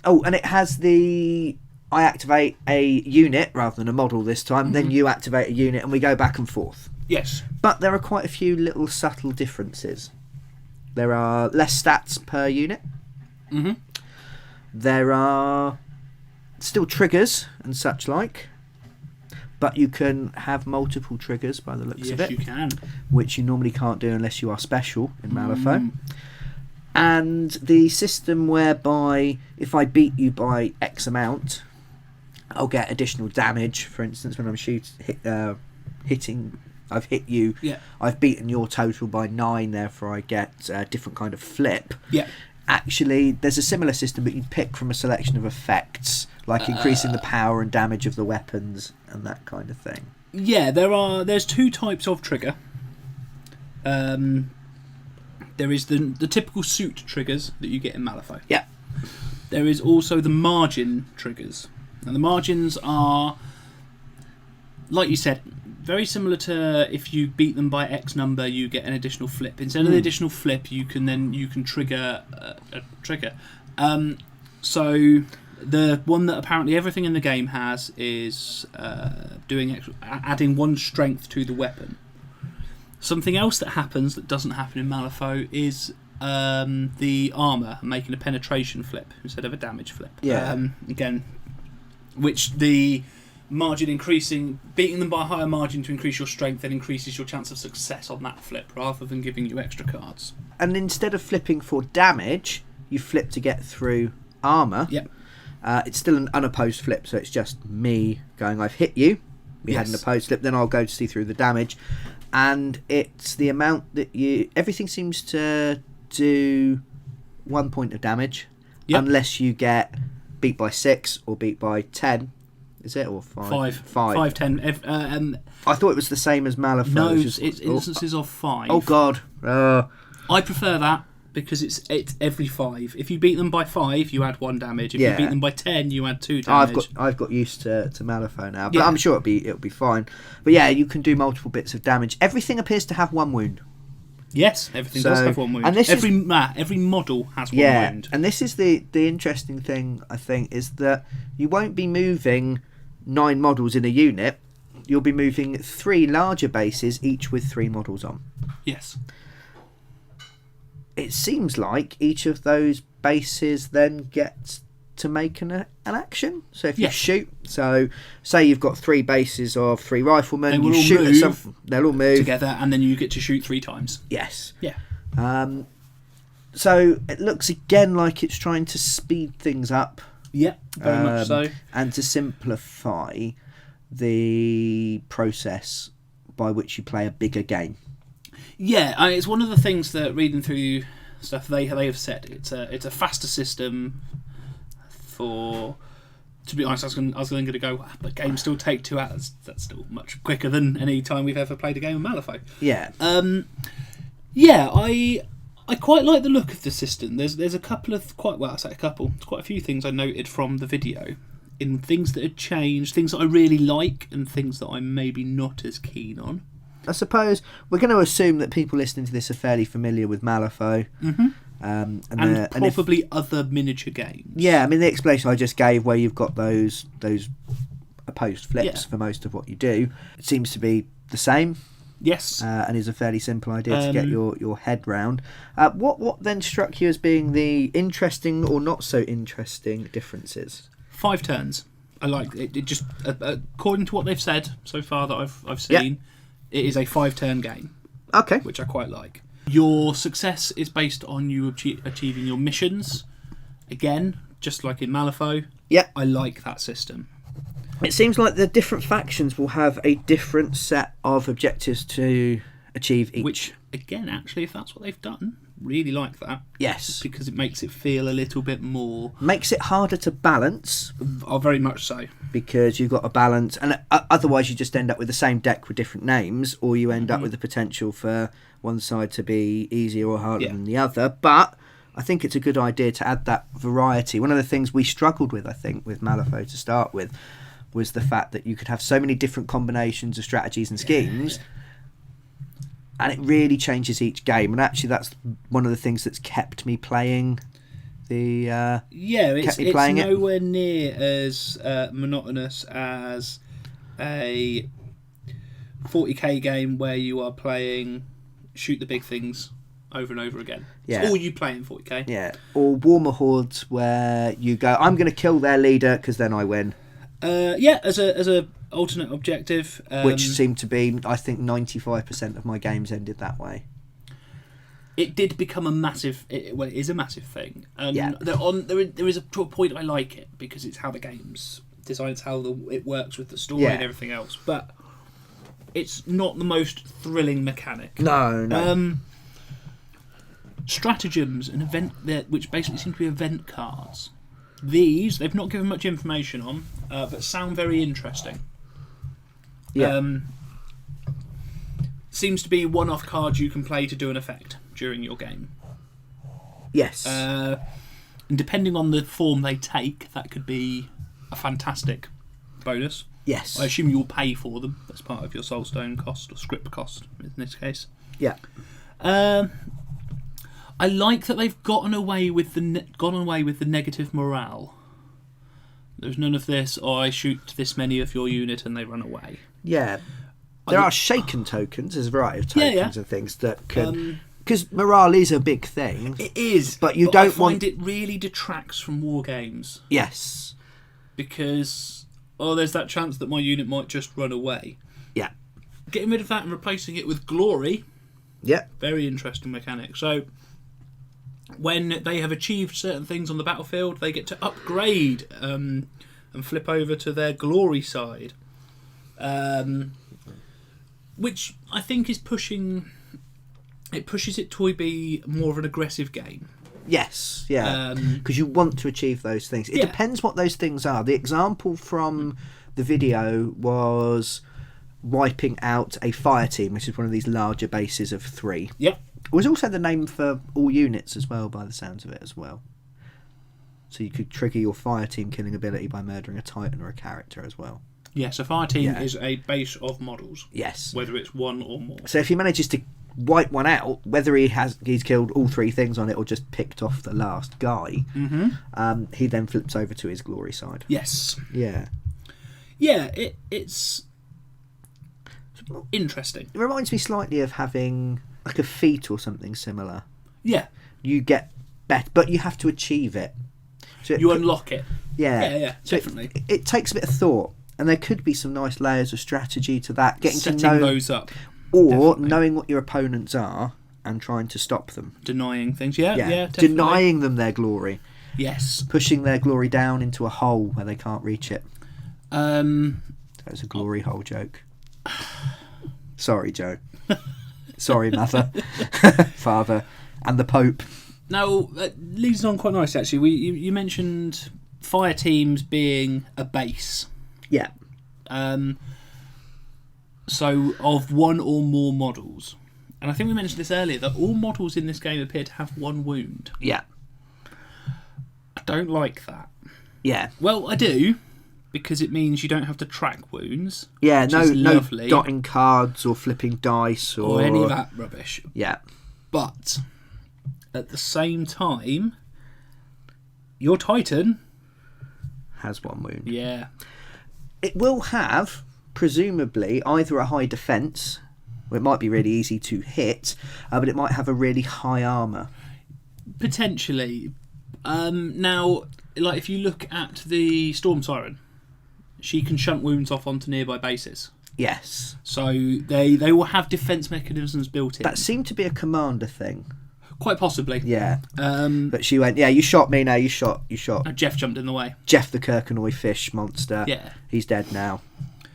Oh, and it has the... I activate a unit rather than a model this time, then you activate a unit and we go back and forth. Yes. But there are quite a few little subtle differences. There are less stats per unit. There are still triggers and such like, but you can have multiple triggers by the looks of it. Yes, you can. Which you normally can't do unless you are special in Malifaux. And the system whereby if I beat you by X amount, I'll get additional damage. For instance, when I'm hitting, I've hit you. Yeah. I've beaten your total by 9, therefore I get a different kind of flip. Yeah. Actually, there's a similar system, but you pick from a selection of effects, like increasing the power and damage of the weapons and that kind of thing. Yeah, there's two types of trigger. There is the typical suit triggers that you get in Malifaux. Yeah. There is also the margin triggers. And the margins are, like you said, very similar to if you beat them by X number, you get an additional flip. Instead of the additional flip, you can trigger a trigger. So the one that apparently everything in the game has is adding 1 strength to the weapon. Something else that happens that doesn't happen in Malifaux is the armour making a penetration flip instead of a damage flip. Yeah. Again, which the margin increasing, beating them by a higher margin to increase your strength, then increases your chance of success on that flip rather than giving you extra cards. And instead of flipping for damage, you flip to get through armour. Yep. It's still an unopposed flip, so it's just me going, I've hit you. We had an opposed flip, then I'll go to see through the damage. And it's the amount that everything seems to do 1 point of damage, unless you get beat by 6 or beat by 10. Is it, or 5? 5, 10. I thought it was the same as Malifaux. No, it's instances of 5. Oh God. I prefer that because it's every 5. If you beat them by 5, you add 1 damage. If you beat them by 10, you add 2 damage. I've got used to Malifaux now, but I'm sure it'll be fine. But yeah, you can do multiple bits of damage. Everything appears to have 1 wound. Yes, everything does have 1 wound. And every model has 1 wound. And this is the interesting thing, I think, is that you won't be moving 9 models in a unit. You'll be moving 3 larger bases, each with 3 models on. Yes. It seems like each of those bases then gets to make an action. So if you shoot, so say you've got 3 bases of 3 riflemen, you shoot at something, they'll all move together, and then you get to shoot 3 times. Yes. Yeah. So it looks again like it's trying to speed things up. Yeah, very much so. And to simplify the process by which you play a bigger game. Yeah, it's one of the things that reading through stuff they have said. It's a faster system. To be honest, I was going to go, but games still take 2 hours. That's still much quicker than any time we've ever played a game of Malifaux. Yeah. I quite like the look of the system. There's a couple of quite a few things I noted from the video, in things that had changed, things that I really like, and things that I'm maybe not as keen on. I suppose we're going to assume that people listening to this are fairly familiar with Malifaux. Mm-hmm. And probably other miniature games. Yeah, I mean, the explanation I just gave, where you've got those opposed flips for most of what you do. It seems to be the same. Yes. And is a fairly simple idea to get your head round. What then struck you as being the interesting or not so interesting differences? 5 turns. I like it. It just according to what they've said so far that I've seen, it is a 5-turn game. Okay. Which I quite like. Your success is based on you achieving your missions. Again, just like in Malifaux. Yeah. I like that system. It seems like the different factions will have a different set of objectives to achieve each. Which, again, actually, if that's what they've done, really like that. Yes. Because it makes it feel a little bit more... Makes it harder to balance. Oh, very much so. Because you've got a balance, and otherwise you just end up with the same deck with different names, or you end up with the potential for one side to be easier or harder than the other. But I think it's a good idea to add that variety. One of the things we struggled with, I think, with Malifaux to start with, was the fact that you could have so many different combinations of strategies and schemes, and it really changes each game. And actually, that's one of the things that's kept me playing the. It's nowhere near as monotonous as a 40k game where you are playing shoot the big things over and over again. It's all you play in 40k. Yeah, or Warmer Hordes where you go, I'm going to kill their leader because then I win. As a alternate objective, which seemed to be, I think, 95% of my games ended that way. It did become a massive. It is a massive thing, and there is a point I like it because it's how the game's designed, it's how it works with the story and everything else. But it's not the most thrilling mechanic. No. Stratagems and which basically seem to be event cards. They've not given much information on, but sound very interesting. Yeah. Seems to be one-off cards you can play to do an effect during your game. Yes. And depending on the form they take, that could be a fantastic bonus. Yes. I assume you'll pay for them. That's part of your Soulstone cost, or script cost in this case. Yeah. I like that they've gotten away with the negative morale. There's none of this, I shoot this many of your unit and they run away. Yeah. There are shaken tokens. There's a variety of tokens and things that can... Because morale is a big thing. It is. But I find it really detracts from war games. Yes. Because, there's that chance that my unit might just run away. Yeah. Getting rid of that and replacing it with glory. Yeah. Very interesting mechanic. So... when they have achieved certain things on the battlefield, they get to upgrade and flip over to their glory side, which I think is pushes it to be more of an aggressive game. Yes, yeah, because you want to achieve those things. It depends what those things are. The example from the video was wiping out a fire team, which is one of these larger bases of 3. Yep. It was also the name for all units as well, by the sounds of it as well. So you could trigger your fire team killing ability by murdering a titan or a character as well. Yes, a fire team is a base of models. Yes. Whether it's one or more. So if he manages to wipe one out, whether he's killed all 3 things on it or just picked off the last guy, he then flips over to his glory side. Yes. Yeah. Yeah, it's interesting. It reminds me slightly of having... like a feat or something similar. Yeah. You get better, but you have to achieve it. So you unlock it. Yeah. Yeah, so definitely. It takes a bit of thought, and there could be some nice layers of strategy to that. Setting those up. Or knowing what your opponents are and trying to stop them. Denying things. Yeah, definitely. Denying them their glory. Yes. Pushing their glory down into a hole where they can't reach it. That was a glory hole joke. Sorry, Joe. Sorry, mother, father, and the Pope. Now, that leads on quite nicely, actually. You mentioned fire teams being a base. Yeah. So, of one or more models. And I think we mentioned this earlier, that all models in this game appear to have 1 wound. Yeah. I don't like that. Yeah. Well, I do, because it means you don't have to track wounds. Yeah, no dotting cards or flipping dice or any of that rubbish. Yeah. But at the same time, your Titan has 1 wound. Yeah. It will have, presumably, either a high defence, where it might be really easy to hit, but it might have a really high armour. Potentially. Now, like if you look at the Storm Siren, she can shunt wounds off onto nearby bases. Yes. So they will have defence mechanisms built in. That seemed to be a commander thing. Quite possibly. Yeah. But she went, you shot me, now you shot. Jeff jumped in the way. Jeff the Kirkenoy fish monster. Yeah. He's dead now.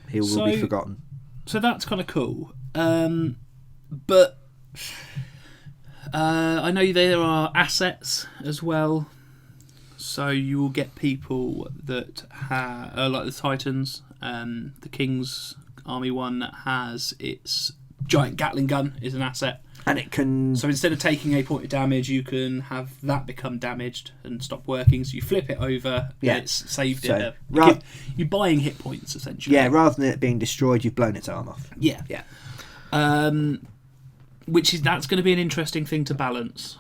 He will be forgotten. So that's kind of cool. But I know there are assets as well. So you will get people that have, like the Titans, the King's Army one that has its giant Gatling gun is an asset. And it can... So instead of taking a point of damage, you can have that become damaged and stop working. So you flip it over, and it's saved it. You're buying hit points, essentially. Yeah, rather than it being destroyed, you've blown its arm off. Yeah. That's going to be an interesting thing to balance.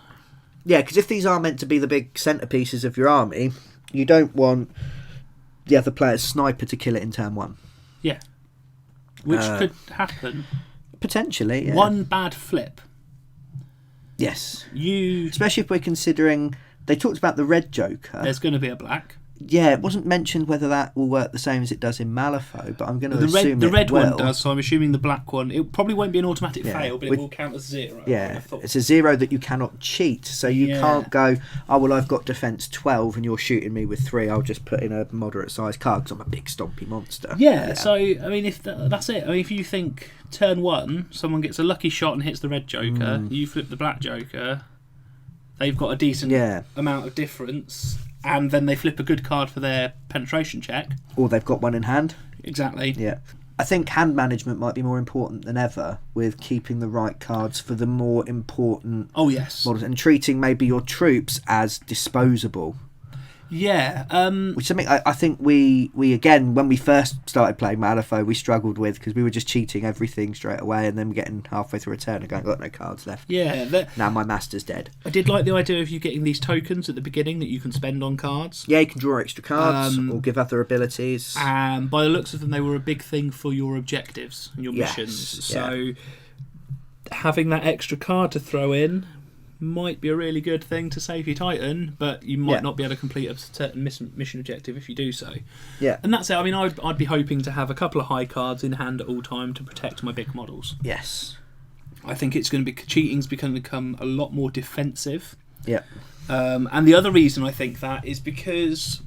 Yeah, because if these are meant to be the big centerpieces of your army, you don't want the other player's sniper to kill it in turn 1. Yeah. Which could happen. Potentially, yeah. One bad flip. Yes. You... Especially if we're considering... They talked about the red Joker. There's going to be a black. Yeah, it wasn't mentioned whether that will work the same as it does in Malifaux, but I'm going to assume the red will. one does, so I'm assuming the black one... It probably won't be an automatic fail, but it will count as 0. Yeah, it's a 0 that you cannot cheat, so you can't go, oh, well, I've got defence 12 and you're shooting me with 3, I'll just put in a moderate-sized card because I'm a big stompy monster. Yeah, so, I mean, if that's it. I mean, if you think turn 1, someone gets a lucky shot and hits the red Joker, you flip the black Joker, they've got a decent amount of difference... And then they flip a good card for their penetration check. Or they've got one in hand. Exactly. Yeah. I think hand management might be more important than ever with keeping the right cards for the more important models and treating maybe your troops as disposable. Yeah. Which is something I think we again, when we first started playing Malifaux, we struggled with because we were just cheating everything straight away and then getting halfway through a turn and going, I've got no cards left. Yeah. Now my master's dead. I did like the idea of you getting these tokens at the beginning that you can spend on cards. Yeah, you can draw extra cards or give other abilities. And by the looks of them, they were a big thing for your objectives and your missions. So having that extra card to throw in might be a really good thing to save your Titan, but you might not be able to complete a certain mission objective if you do so. Yeah. And that's it. I mean, I'd be hoping to have a couple of high cards in hand at all time to protect my big models. Yes. I think it's going to be... Cheating's going to become a lot more defensive. Yeah. And the other reason I think that is because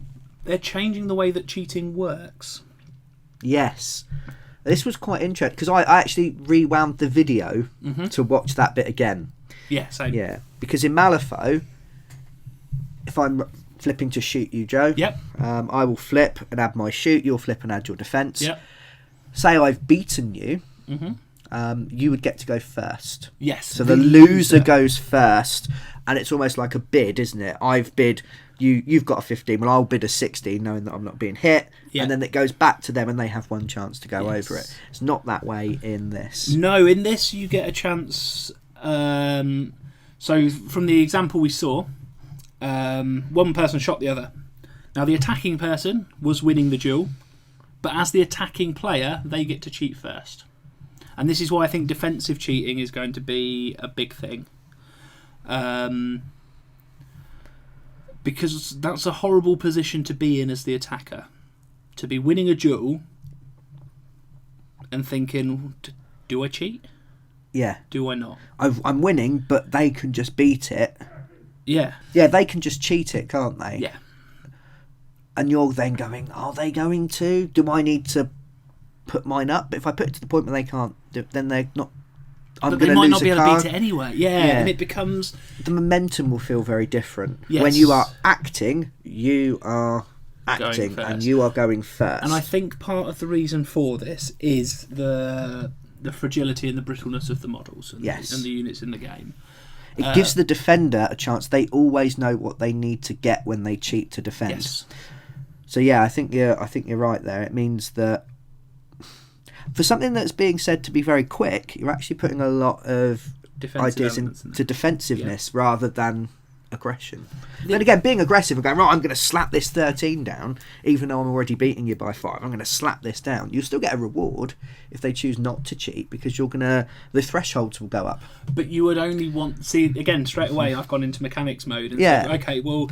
they're changing the way that cheating works. Yes. This was quite interesting, because I actually rewound the video to watch that bit again. Yeah, same. Yeah, because in Malifaux, if I'm flipping to shoot you, Joe, I will flip and add my shoot, you'll flip and add your defence. Yep. Say I've beaten you, you would get to go first. Yes. So the loser goes first, and it's almost like a bid, isn't it? I've bid, you've got a 15, well I'll bid a 16 knowing that I'm not being hit, and then it goes back to them and they have one chance to go over it. It's not that way in this. No, in this you get a chance... so from the example we saw, one person shot the other. Now the attacking person was winning the duel, but as the attacking player, they get to cheat first. And this is why I think defensive cheating is going to be a big thing. Because that's a horrible position to be in as the attacker. To be winning a duel and thinking, do I cheat? Yeah. Do I not? I'm winning, but they can just beat it. Yeah. Yeah, they can just cheat it, can't they? Yeah. And you're then going, are they going to? Do I need to put mine up? But if I put it to the point where they can't, then they're not... I'm but they might not be able to beat it anyway. Yeah, and it becomes... The momentum will feel very different. Yes. When you are acting, you are acting, and you are going first. And I think part of the reason for this is the fragility and the brittleness of the models and the units in the game. It gives the defender a chance. They always know what they need to get when they cheat to defend. Yes. So yeah, I think you're right there. It means that for something that's being said to be very quick, you're actually putting a lot of ideas into defensiveness rather than aggression. Then again, being aggressive and going, right, I'm going to slap this 13 down, even though I'm already beating you by 5. I'm going to slap this down. You'll still get a reward if they choose not to cheat, because the thresholds will go up. But you would only see, again, straight away, I've gone into mechanics mode and said, okay, well,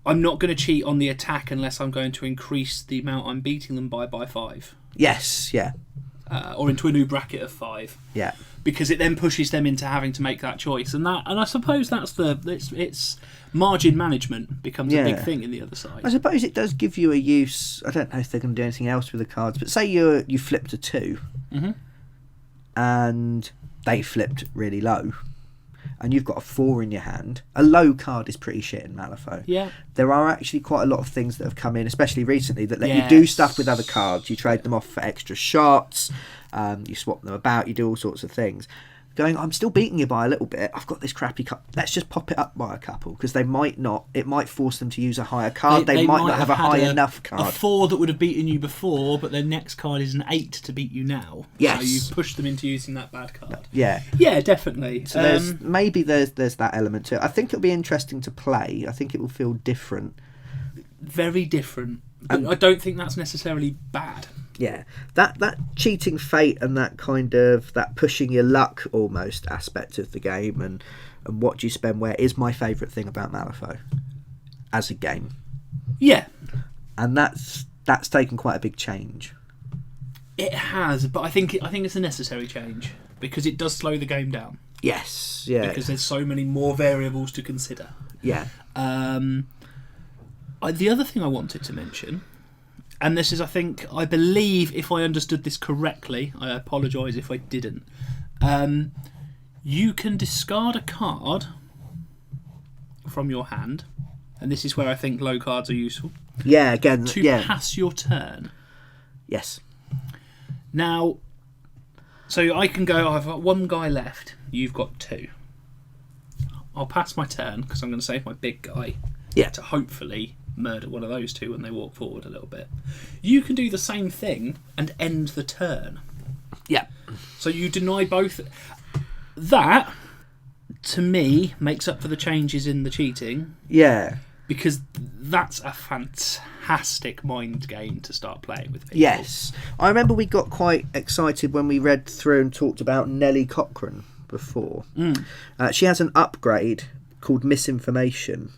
I'm not going to cheat on the attack unless I'm going to increase the amount I'm beating them by 5. Yes, yeah. Or into a new bracket of 5. Yeah. Because it then pushes them into having to make that choice, and I suppose that's it's margin management becomes a big thing in the other side. I suppose it does give you a use. I don't know if they're going to do anything else with the cards, but say you flipped a 2, and they flipped really low, and you've got a 4 in your hand. A low card is pretty shit in Malifaux. Yeah, there are actually quite a lot of things that have come in, especially recently, that let you do stuff with other cards. You trade them off for extra shots. You swap them about, you do all sorts of things. Going, I'm still beating you by a little bit. I've got this crappy card. Let's just pop it up by a couple, because they might not. It might force them to use a higher card. They might not have a high enough card. A 4 that would have beaten you before, but their next card is an 8 to beat you now. Yes. So you've pushed them into using that bad card. Yeah. Yeah, definitely. So there's that element to it. I think it'll be interesting to play. I think it will feel different. Very different. But I don't think that's necessarily bad. Yeah, that cheating fate and that kind of that pushing your luck almost aspect of the game and what do you spend where is my favourite thing about Malifaux as a game. Yeah, and that's taken quite a big change. It has, but I think it's a necessary change because it does slow the game down. Yes, yeah, because there's so many more variables to consider. Yeah. The other thing I wanted to mention. And this is, I believe, if I understood this correctly, I apologise if I didn't. You can discard a card from your hand, and this is where I think low cards are useful. Yeah, again, to pass your turn. Yes. Now, so I can go, I've got 1 guy left, you've got 2. I'll pass my turn, because I'm going to save my big guy to hopefully murder one of those 2 when they walk forward a little bit. You can do the same thing and end the turn. Yeah. So you deny both. That, to me, makes up for the changes in the cheating. Yeah. Because that's a fantastic mind game to start playing with people. Yes. I remember we got quite excited when we read through and talked about Nellie Cochran before. She has an upgrade called Misinformation.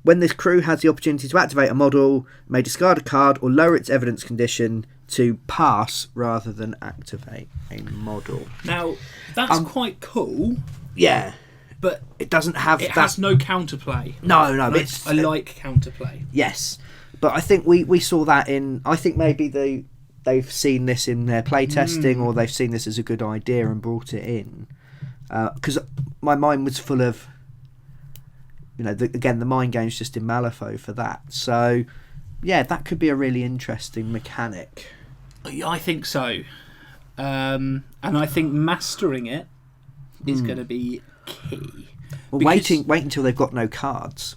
When this crew has the opportunity to activate a model, may discard a card or lower its evidence condition to pass rather than activate a model. Now, that's quite cool. Yeah. But it doesn't have it has no counterplay. No, but it's I like counterplay. Yes. But I think we saw that in... I think maybe they've seen this in their playtesting or they've seen this as a good idea and brought it in. Because my mind was full of... the mind game's just in Malifaux for that. So, yeah, that could be a really interesting mechanic. I think so. And I think mastering it is going to be key. Well, wait until they've got no cards,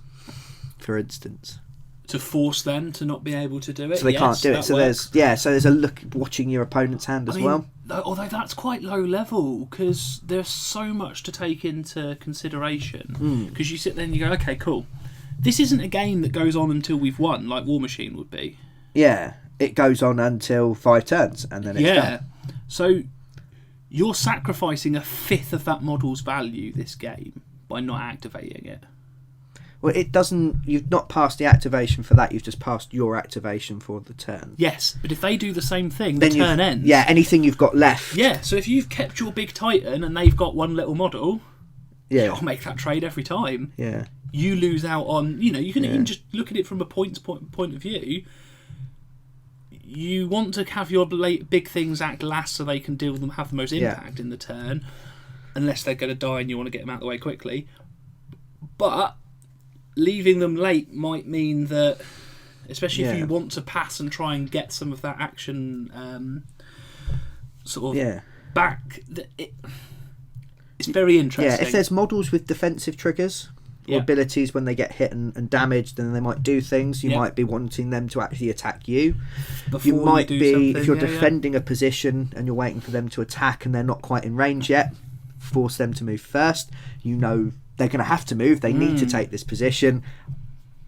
for instance. To force them to not be able to do it. So they can't do it. So there's a look watching your opponent's hand as well. Although that's quite low level because there's so much to take into consideration. Because you sit there and you go, okay, cool. This isn't a game that goes on until we've won, like War Machine would be. Yeah, it goes on until 5 turns and then it's done. So you're sacrificing a fifth of that model's value this game by not activating it. Well, it doesn't... You've not passed the activation for that. You've just passed your activation for the turn. Yes, but if they do the same thing, the turn ends. Yeah, anything you've got left. Yeah, so if you've kept your big Titan and they've got one little model, I'll make that trade every time. Yeah. You lose out on... You can even just look at it from a point of view. You want to have your big things act last so they can deal with them, have the most impact in the turn, unless they're going to die and you want to get them out of the way quickly. But... leaving them late might mean that, especially if you want to pass and try and get some of that action back, it's very interesting. Yeah, if there's models with defensive triggers or abilities when they get hit and damaged, then they might do things. You might be wanting them to actually attack you. You might be, if you're defending a position and you're waiting for them to attack and they're not quite in range yet, force them to move first. You know they're going to have to move. They need to take this position.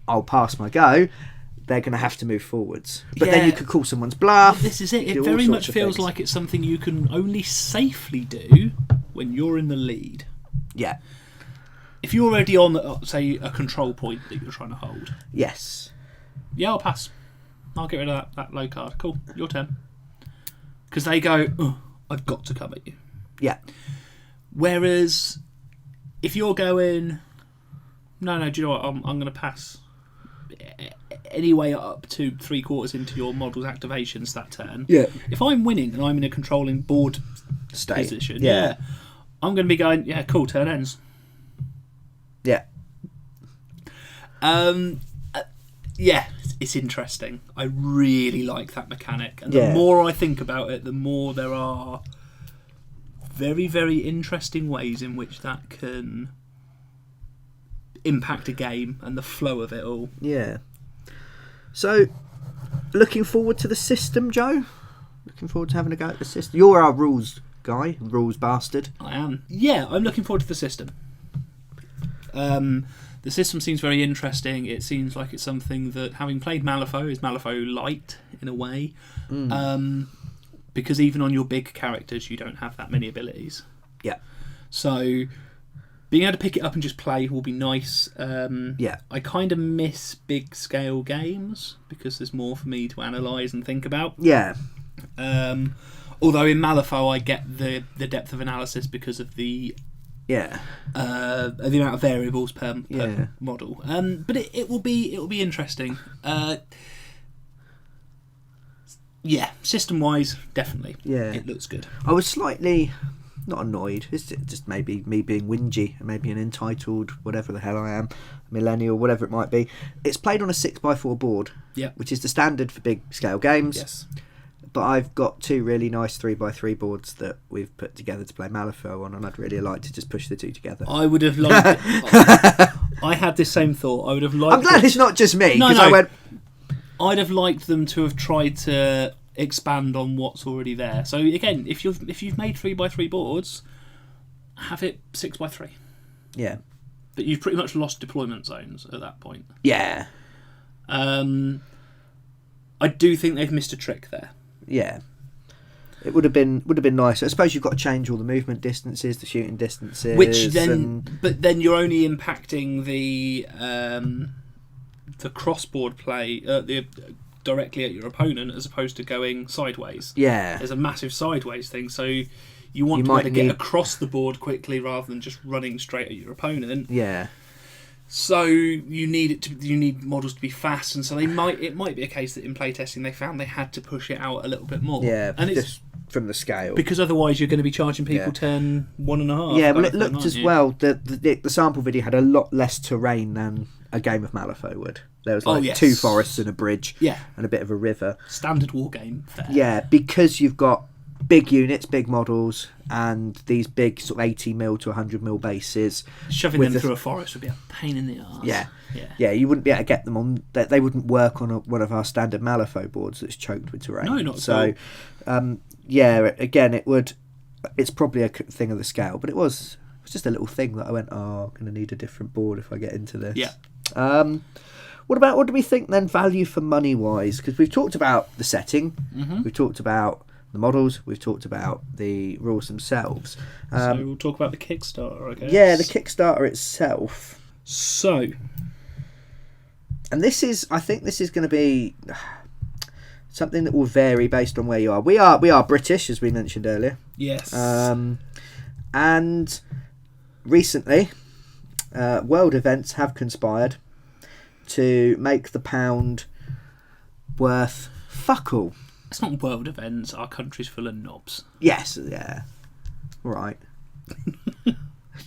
I'll pass my go. They're going to have to move forwards. But then you could call someone's bluff. Well, this is it. It very much feels like it's something you can only safely do when you're in the lead. Yeah. If you're already on, say, a control point that you're trying to hold. Yes. Yeah, I'll pass. I'll get rid of that low card. Cool, your turn. Because they go, oh, I've got to come at you. Yeah. Whereas, if you're going, no, do you know what, I'm going to pass anyway up to 3/4 into your model's activations that turn. Yeah. If I'm winning and I'm in a controlling board position, I'm going to be going, yeah, cool, turn ends. Yeah. Yeah, it's interesting. I really like that mechanic. And the more I think about it, the more there are very, very interesting ways in which that can impact a game and the flow of it all. Yeah. So, looking forward to the system, Joe? Looking forward to having a go at the system? You're our rules guy, rules bastard. I am. Yeah, I'm looking forward to the system. The system seems very interesting. It seems like it's something that, having played Malifaux, is Malifaux light in a way. Because even on your big characters, you don't have that many abilities. Yeah. So being able to pick it up and just play will be nice. I kind of miss big scale games because there's more for me to analyse and think about. Yeah. Although in Malifaux I get the depth of analysis because of the amount of variables per model. But it will be interesting. System wise, definitely. Yeah, it looks good. I was slightly not annoyed. It's just maybe me being whingy and maybe an entitled whatever the hell I am, millennial, whatever it might be. It's played on a 6x4 board, which is the standard for big scale games. Yes. But I've got 2 really nice 3x3 boards that we've put together to play Malifaux on, and I'd really like to just push the 2 together. I would have liked I had this same thought. I would have liked. I'm glad it's not just me, because I'd have liked them to have tried to expand on what's already there. So again, if you've made 3x3 boards, have it 6x3. Yeah. But you've pretty much lost deployment zones at that point. Yeah. I do think they've missed a trick there. Yeah, it would have been nice. I suppose you've got to change all the movement distances, the shooting distances, but then you're only impacting the cross-board play directly at your opponent as opposed to going sideways. Yeah, there's a massive sideways thing, so you want to be able to get across the board quickly rather than just running straight at your opponent. Yeah. So you need models to be fast, and so it might be a case that in playtesting they found they had to push it out a little bit more. Yeah, and it's from the scale, because otherwise you're going to be charging people 10, 1.5. Yeah, well, it looked as well. The sample video had a lot less terrain than a game of Malifaux would. There was 2 forests and a bridge, and a bit of a river. Standard war game fare. Yeah, because you've got big units, big models, and these big sort of 80mm to 100mm bases. Shoving them through a forest would be a pain in the arse. Yeah, you wouldn't be able to get them on. They wouldn't work on one of our standard Malifaux boards that's choked with terrain. No, not so. Again, it would. It's probably a thing of the scale, but it was just a little thing that I went, I'm going to need a different board if I get into this. Yeah. What do we think then, value for money wise? Because we've talked about the setting, we've talked about the models, we've talked about the rules themselves. So we'll talk about the Kickstarter, I guess. Yeah, the Kickstarter itself. So, and I think this is going to be something that will vary based on where you are. We are British, as we mentioned earlier. Yes. And recently, world events have conspired to make the pound worth fuck all. It's not world events. Our country's full of knobs. Yes, yeah. Right.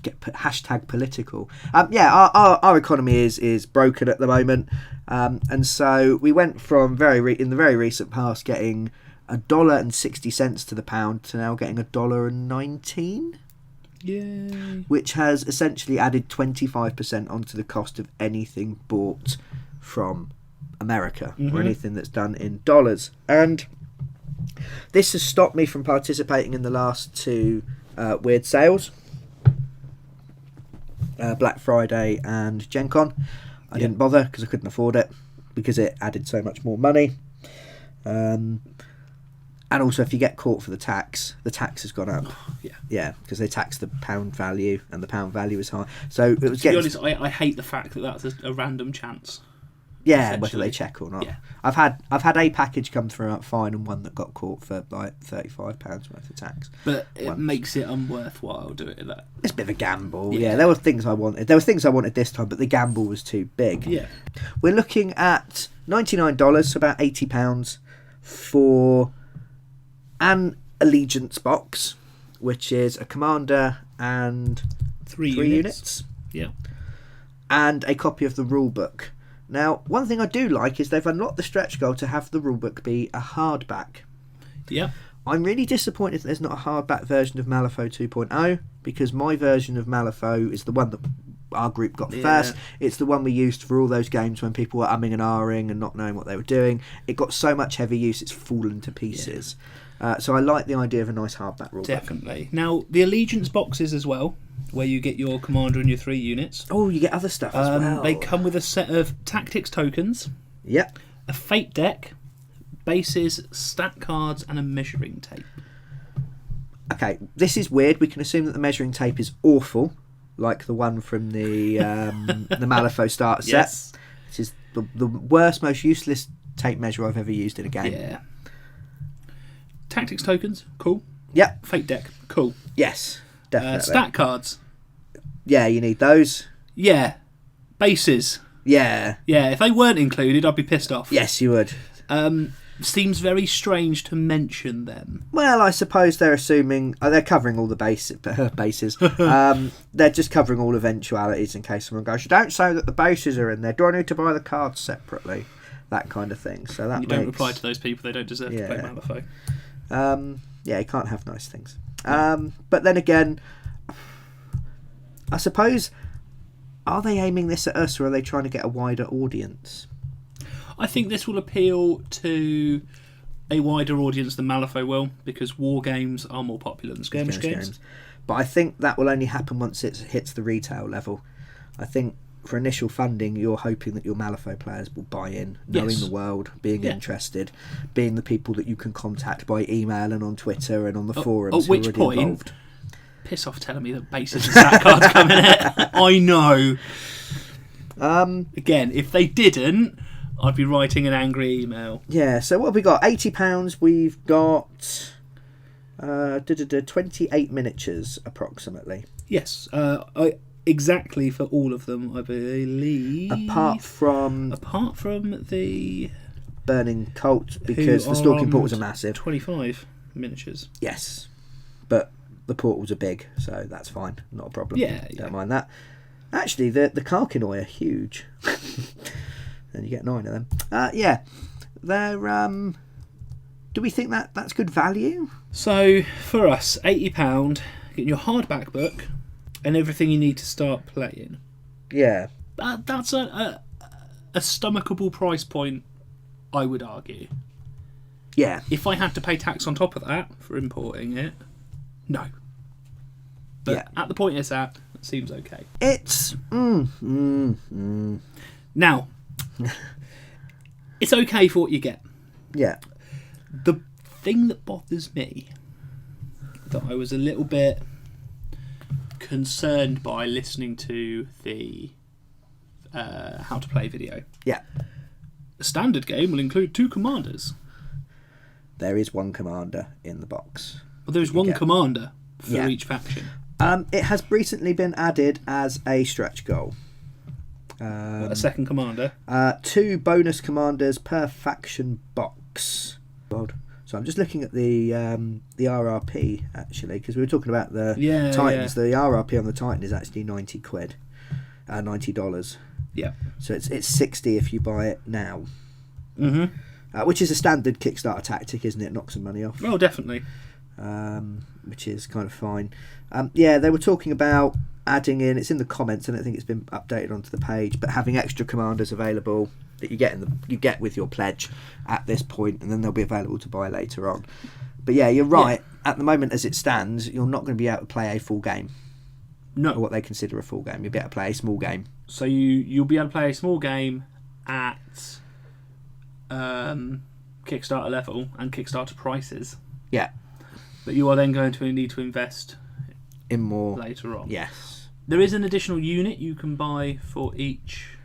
Get hashtag political. Our economy is broken at the moment, and so we went from in the very recent past getting $1.60 to the pound to now getting $1.19. Yay! Which has essentially added 25% onto the cost of anything bought from America or anything that's done in dollars. And this has stopped me from participating in the last 2 Wyrd sales. Black Friday and Gen Con. I didn't bother because I couldn't afford it because it added so much more money. And also, if you get caught for the tax has gone up. Yeah, because they tax the pound value, and the pound value is high. So it was. To be honest, I hate the fact that that's a random chance. Yeah, whether they check or not. Yeah. I've had a package come through fine and one that got caught for like £35 worth of tax. But it makes it unworthwhile doing that. It's a bit of a gamble. Yeah, there were things I wanted. There were things I wanted this time, but the gamble was too big. Yeah. We're looking at $99, so about £80 for an Allegiance box, which is a commander and three units. Yeah. And a copy of the rule book. Now, one thing I do like is they've unlocked the stretch goal to have the rulebook be a hardback. Yeah. I'm really disappointed that there's not a hardback version of Malifaux 2.0, because my version of Malifaux is the one that our group got first. It's the one we used for all those games when people were umming and ahhing and not knowing what they were doing. It got so much heavy use, it's fallen to pieces. So I like the idea of a nice hardback rulebook. Definitely. Now, the Allegiance boxes as well, where you get your commander and your 3 units. Oh, you get other stuff as well. They come with a set of tactics tokens. Yep. A fate deck, bases, stat cards, and a measuring tape. Okay, this is weird. We can assume that the measuring tape is awful, like the one from the the Malifaux starter set. Yes. This is the worst, most useless tape measure I've ever used in a game. Yeah. Tactics tokens, cool. Yep. Fate deck, cool. Yes, definitely. Stat cards. Yeah, you need those. Yeah. Bases. Yeah. Yeah, if they weren't included, I'd be pissed off. Yes, you would. Seems very strange to mention them. Well, I suppose they're assuming they're covering all the bases. They're just covering all eventualities in case someone goes, "You don't say that the bases are in there. Do I need to buy the cards separately?" That kind of thing. So that don't reply to those people. They don't deserve to play Malifaux. Yeah, you can't have nice things. But then again, I suppose, are they aiming this at us, or are they trying to get a wider audience? I think this will appeal to a wider audience than Malifaux will, because war games are more popular than skirmish games. But I think that will only happen once it hits the retail level. I think for initial funding, you're hoping that your Malifaux players will buy in, knowing the world, being interested, being the people that you can contact by email and on Twitter and on the forums. At which point, involved. Piss off telling me that bases and stat cards come in it. I know. Again, if they didn't, I'd be writing an angry email. Yeah, so what have we got? £80. We've got 28 miniatures, approximately. Yes. Exactly for all of them, I believe. Apart from the Burning Cult, because the Stalking Portals are massive. 25 miniatures. Yes, but the portals are big, so that's fine, not a problem. Don't mind that. Actually, the Karkinoi are huge. And you get 9 of them. Yeah, they're. Do we think that's good value? So for us, £80, getting your hardback book and everything you need to start playing. Yeah, that's a stomachable price point, I would argue. Yeah. If I had to pay tax on top of that for importing it, no. But at the point it's at, it seems okay. It's Now, it's okay for what you get. Yeah. The thing that bothers me, that I was a little bit concerned by listening to the how to play video. Yeah. The standard game will include 2 commanders. There is 1 commander in the box. Well, there's 1 commander for each faction. It has recently been added as a stretch goal. A second commander? 2 bonus commanders per faction box. So I'm just looking at the RRP, actually, because we were talking about the Titans. The RRP on the Titan is actually £90. $90. Yeah. So it's 60 if you buy it now. Mm-hmm. Which is a standard Kickstarter tactic, isn't it? Knock some money off. Oh, definitely. Which is kind of fine. They were talking about adding in, it's in the comments, I don't think it's been updated onto the page, but having extra commanders available that you get with your pledge at this point, and then they'll be available to buy later on. But yeah, you're right. At the moment as it stands, you're not going to be able to play a full game. No. Or what they consider a full game. You'll be able to play a small game. So you'll be able to play a small game at Kickstarter level and Kickstarter prices. Yeah. But you are then going to need to invest in more later on. Yes. There is an additional unit you can buy for each.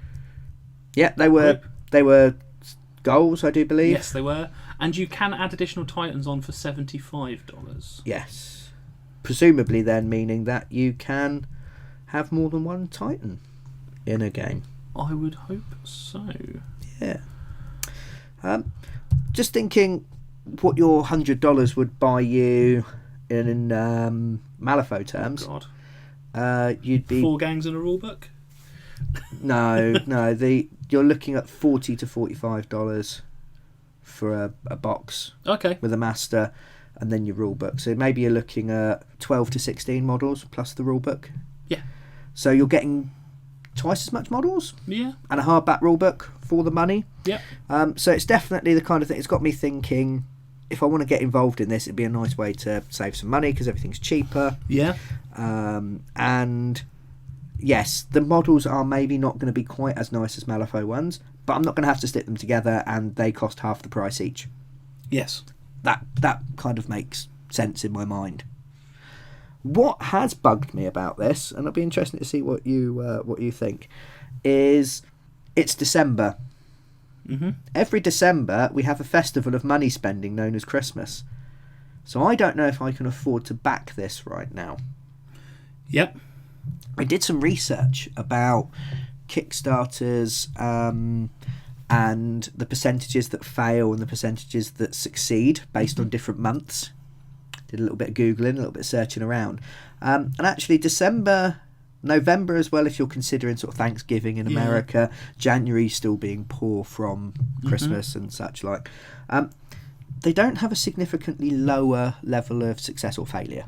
Yeah, they were goals, I do believe. Yes, they were. And you can add additional Titans on for $75. Yes. Presumably then meaning that you can have more than one Titan in a game. I would hope so. Yeah. Just thinking what your $100 would buy you in Malifaux terms. Oh God. You'd be 4 gangs and a rulebook? No. You're looking at $40 to $45 for a box. Okay. With a master and then your rulebook. So maybe you're looking at 12 to 16 models plus the rulebook. Yeah. So you're getting twice as much models. Yeah. And a hardback rulebook for the money. Yeah. So it's definitely the kind of thing. It's got me thinking, if I want to get involved in this, it'd be a nice way to save some money because everything's cheaper. Yeah. And yes, the models are maybe not going to be quite as nice as Malifaux ones, but I'm not going to have to stick them together, and they cost half the price each. Yes. That kind of makes sense in my mind. What has bugged me about this, and I'll be interested to see what you think, is it's December. Mm-hmm. Every December we have a festival of money spending known as Christmas. So I don't know if I can afford to back this right now. Yep. I did some research about Kickstarters and the percentages that fail and the percentages that succeed based on different months. Did a little bit of Googling, a little bit of searching around. And actually December, November as well, if you're considering sort of Thanksgiving in America, January still being poor from Christmas and such like. They don't have a significantly lower level of success or failure.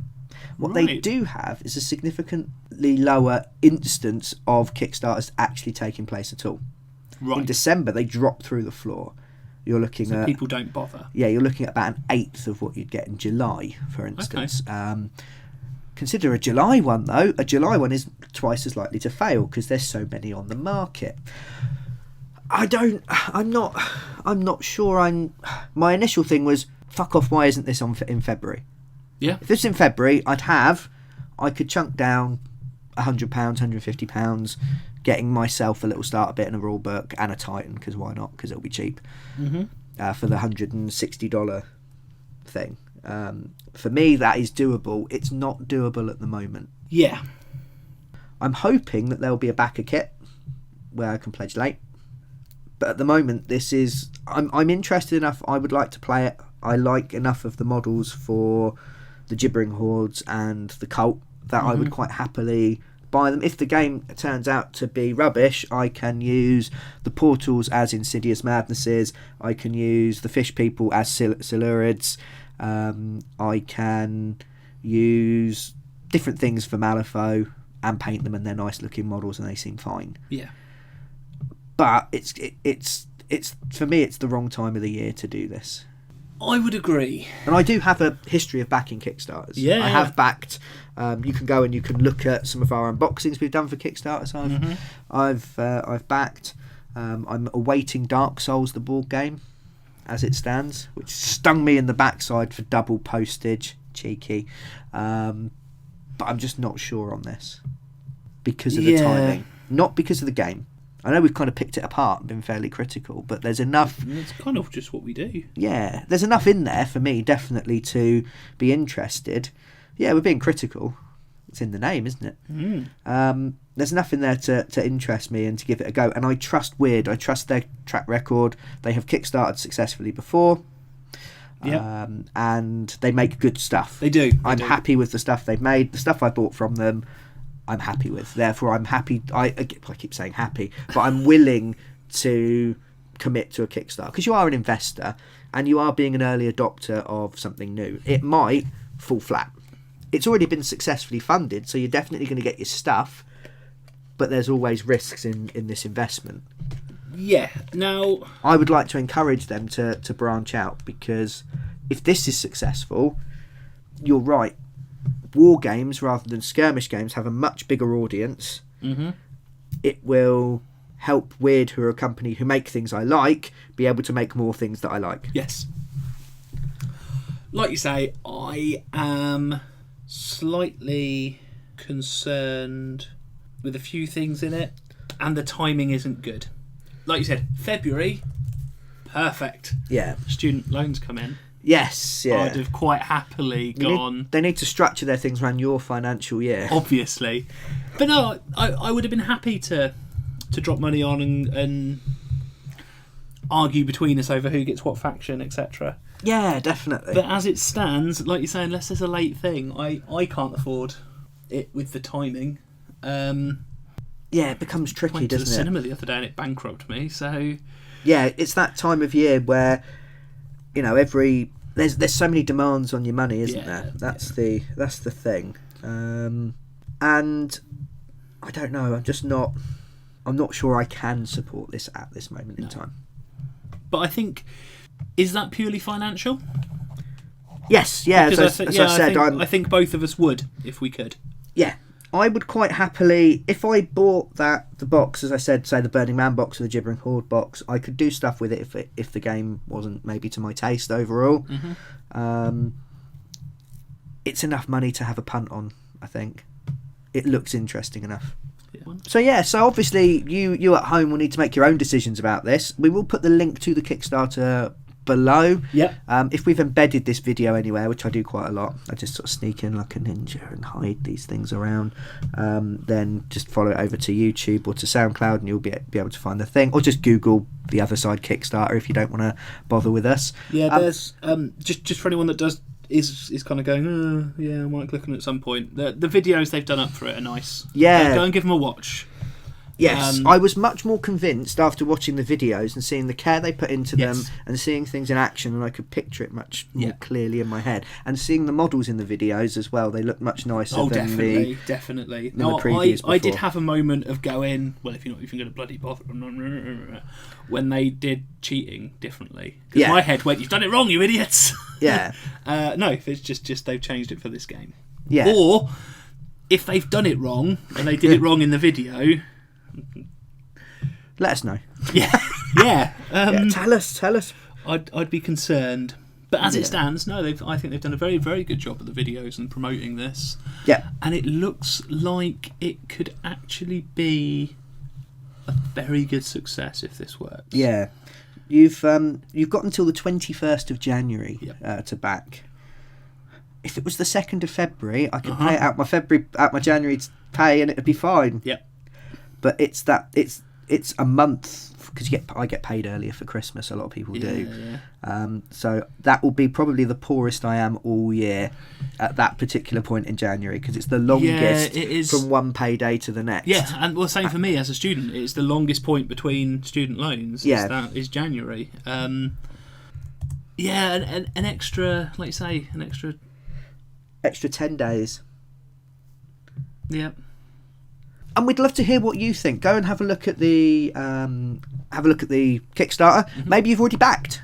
What they do have is a significantly lower instance of Kickstarters actually taking place at all. Right. In December, they drop through the floor. You're looking at people don't bother. Yeah, you're looking at about an eighth of what you'd get in July, for instance. Okay. Consider a July one though. A July one is twice as likely to fail because there's so many on the market. I'm not sure. My initial thing was, fuck off. Why isn't this on in February? Yeah. If it's in February, I could chunk down £100, £150, getting myself a little starter bit and a rule book and a Titan, because why not? Because it'll be cheap for the $160 thing. For me, that is doable. It's not doable at the moment. Yeah. I'm hoping that there'll be a backer kit where I can pledge late. But at the moment, this is... I'm interested enough. I would like to play it. I like enough of the models for the Gibbering Hordes and the Cult that I would quite happily buy them. If the game turns out to be rubbish, I can use the Portals as Insidious Madnesses. I can use the Fish People as Silurids. I can use different things for Malifaux and paint them, and they're nice looking models and they seem fine. Yeah. But it's for me, it's the wrong time of the year to do this. I would agree. And I do have a history of backing Kickstarters. Yeah. I have backed. You can go and you can look at some of our unboxings we've done for Kickstarters. I've backed. I'm awaiting Dark Souls, the board game, as it stands, which stung me in the backside for double postage. Cheeky. But I'm just not sure on this because of the timing, not because of the game. I know we've kind of picked it apart and been fairly critical, but there's enough... It's kind of just what we do. Yeah, there's enough in there for me, definitely, to be interested. Yeah, we're being critical. It's in the name, isn't it? There's enough in there to interest me and to give it a go. And I trust Wyrd. I trust their track record. They have Kickstarted successfully before. Yeah. And they make good stuff. They do. I'm happy with the stuff they've made. The stuff I bought from them, I'm happy with. Therefore, I'm happy. I keep saying happy, but I'm willing to commit to a Kickstarter because you are an investor and you are being an early adopter of something new. It might fall flat. It's already been successfully funded, so you're definitely going to get your stuff, but there's always risks in this investment. Yeah. Now, I would like to encourage them to branch out, because if this is successful, you're right. war games rather than skirmish games have a much bigger audience, it will help Wyrd, who are a company who make things I like, be able to make more things that I like. Yes. Like you say, I am slightly concerned with a few things in it, and the timing isn't good. Like you said, February, perfect. Yeah. Student loans come in. Yes, yeah. I'd have quite happily gone... They need to structure their things around your financial year. Obviously. But no, I would have been happy to drop money on and argue between us over who gets what faction, etc. Yeah, definitely. But as it stands, like you say, unless there's a late thing, I can't afford it with the timing. Yeah, it becomes tricky, went to doesn't the it? cinema the other day and it bankrupted me, so... Yeah, it's that time of year where, you know, there's so many demands on your money, isn't there? That's the thing. And I don't know, I'm not sure I can support this at this moment in time. But I think, is that purely financial? Yes, yeah. I think both of us would if we could. Yeah, I would quite happily, if I bought the box, as I said, say the Burning Man box or the Gibbering Horde box, I could do stuff with it if the game wasn't maybe to my taste overall. It's enough money to have a punt on, I think. It looks interesting enough. So obviously you at home will need to make your own decisions about this. We will put the link to the Kickstarter below. If we've embedded this video anywhere, which I do quite a lot, I just sort of sneak in like a ninja and hide these things around, then just follow it over to YouTube or to SoundCloud and you'll be able to find the thing, or just Google The Other Side Kickstarter if you don't want to bother with us. There's just for anyone that is kind of going, I might click on it at some point. The videos they've done up for it are nice. Go and give them a watch. Yes, I was much more convinced after watching the videos and seeing the care they put into them and seeing things in action, and I could picture it much more clearly in my head. And seeing the models in the videos as well, they look much nicer than definitely. the previews before. I did have a moment of going, well, if you're not even going to bloody bother, when they did cheating differently. Because my head went, you've done it wrong, you idiots. Yeah. No, it's just they've changed it for this game. Yeah. Or if they've done it wrong and they did it wrong in the video, let us know. Yeah. Tell us. I'd be concerned. But as it stands, no, I think they've done a very, very good job of the videos and promoting this. Yeah. And it looks like it could actually be a very good success if this works. Yeah. You've got until the 21st of January to back. If it was the 2nd of February, I could pay it out my January pay and it'd be fine. Yep. But it's a month because I get paid earlier for Christmas. A lot of people do. So that will be probably the poorest I am all year at that particular point in January because it's the longest it is. From one payday to the next. Yeah, and same for me as a student. It's the longest point between student loans. Is January. An extra, like you say, extra 10 days. Yeah. And we'd love to hear what you think. Go and have a look at the Kickstarter. Maybe you've already backed,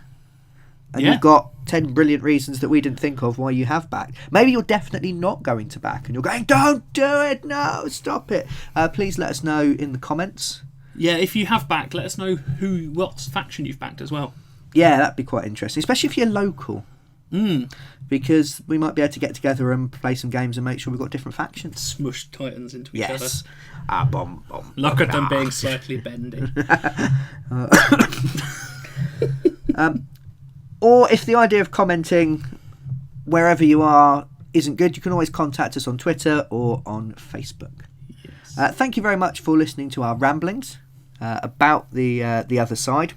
and you've got 10 brilliant reasons that we didn't think of why you have backed. Maybe you're definitely not going to back, and you're going, "Don't do it! No, stop it!" Please let us know in the comments. Yeah, if you have backed, let us know what faction you've backed as well. Yeah, that'd be quite interesting, especially if you're local. Because we might be able to get together and play some games and make sure we've got different factions. Smush titans into each other. Bomb. Look at them being slightly bendy. Or if the idea of commenting wherever you are isn't good, you can always contact us on Twitter or on Facebook. Yes. Thank you very much for listening to our ramblings about the other side.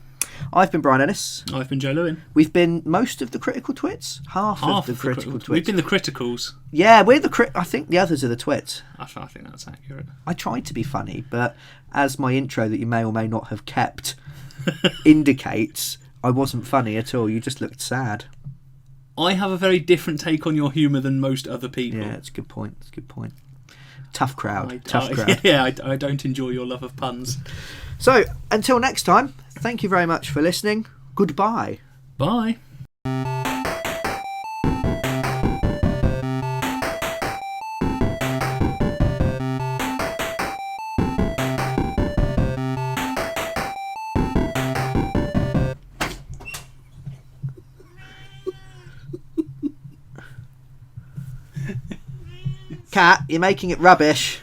I've been Brian Ennis. I've been Joe Lewin. We've been most of the Critical Twits. Half of the Critical Twits. We've been the Criticals. Yeah, we're I think the others are the Twits. I think that's accurate. I tried to be funny, but as my intro that you may or may not have kept indicates, I wasn't funny at all. You just looked sad. I have a very different take on your humour than most other people. Yeah, it's a good point. Tough crowd. Yeah, I don't enjoy your love of puns. So, until next time, thank you very much for listening. Goodbye. Bye. Cat, you're making it rubbish.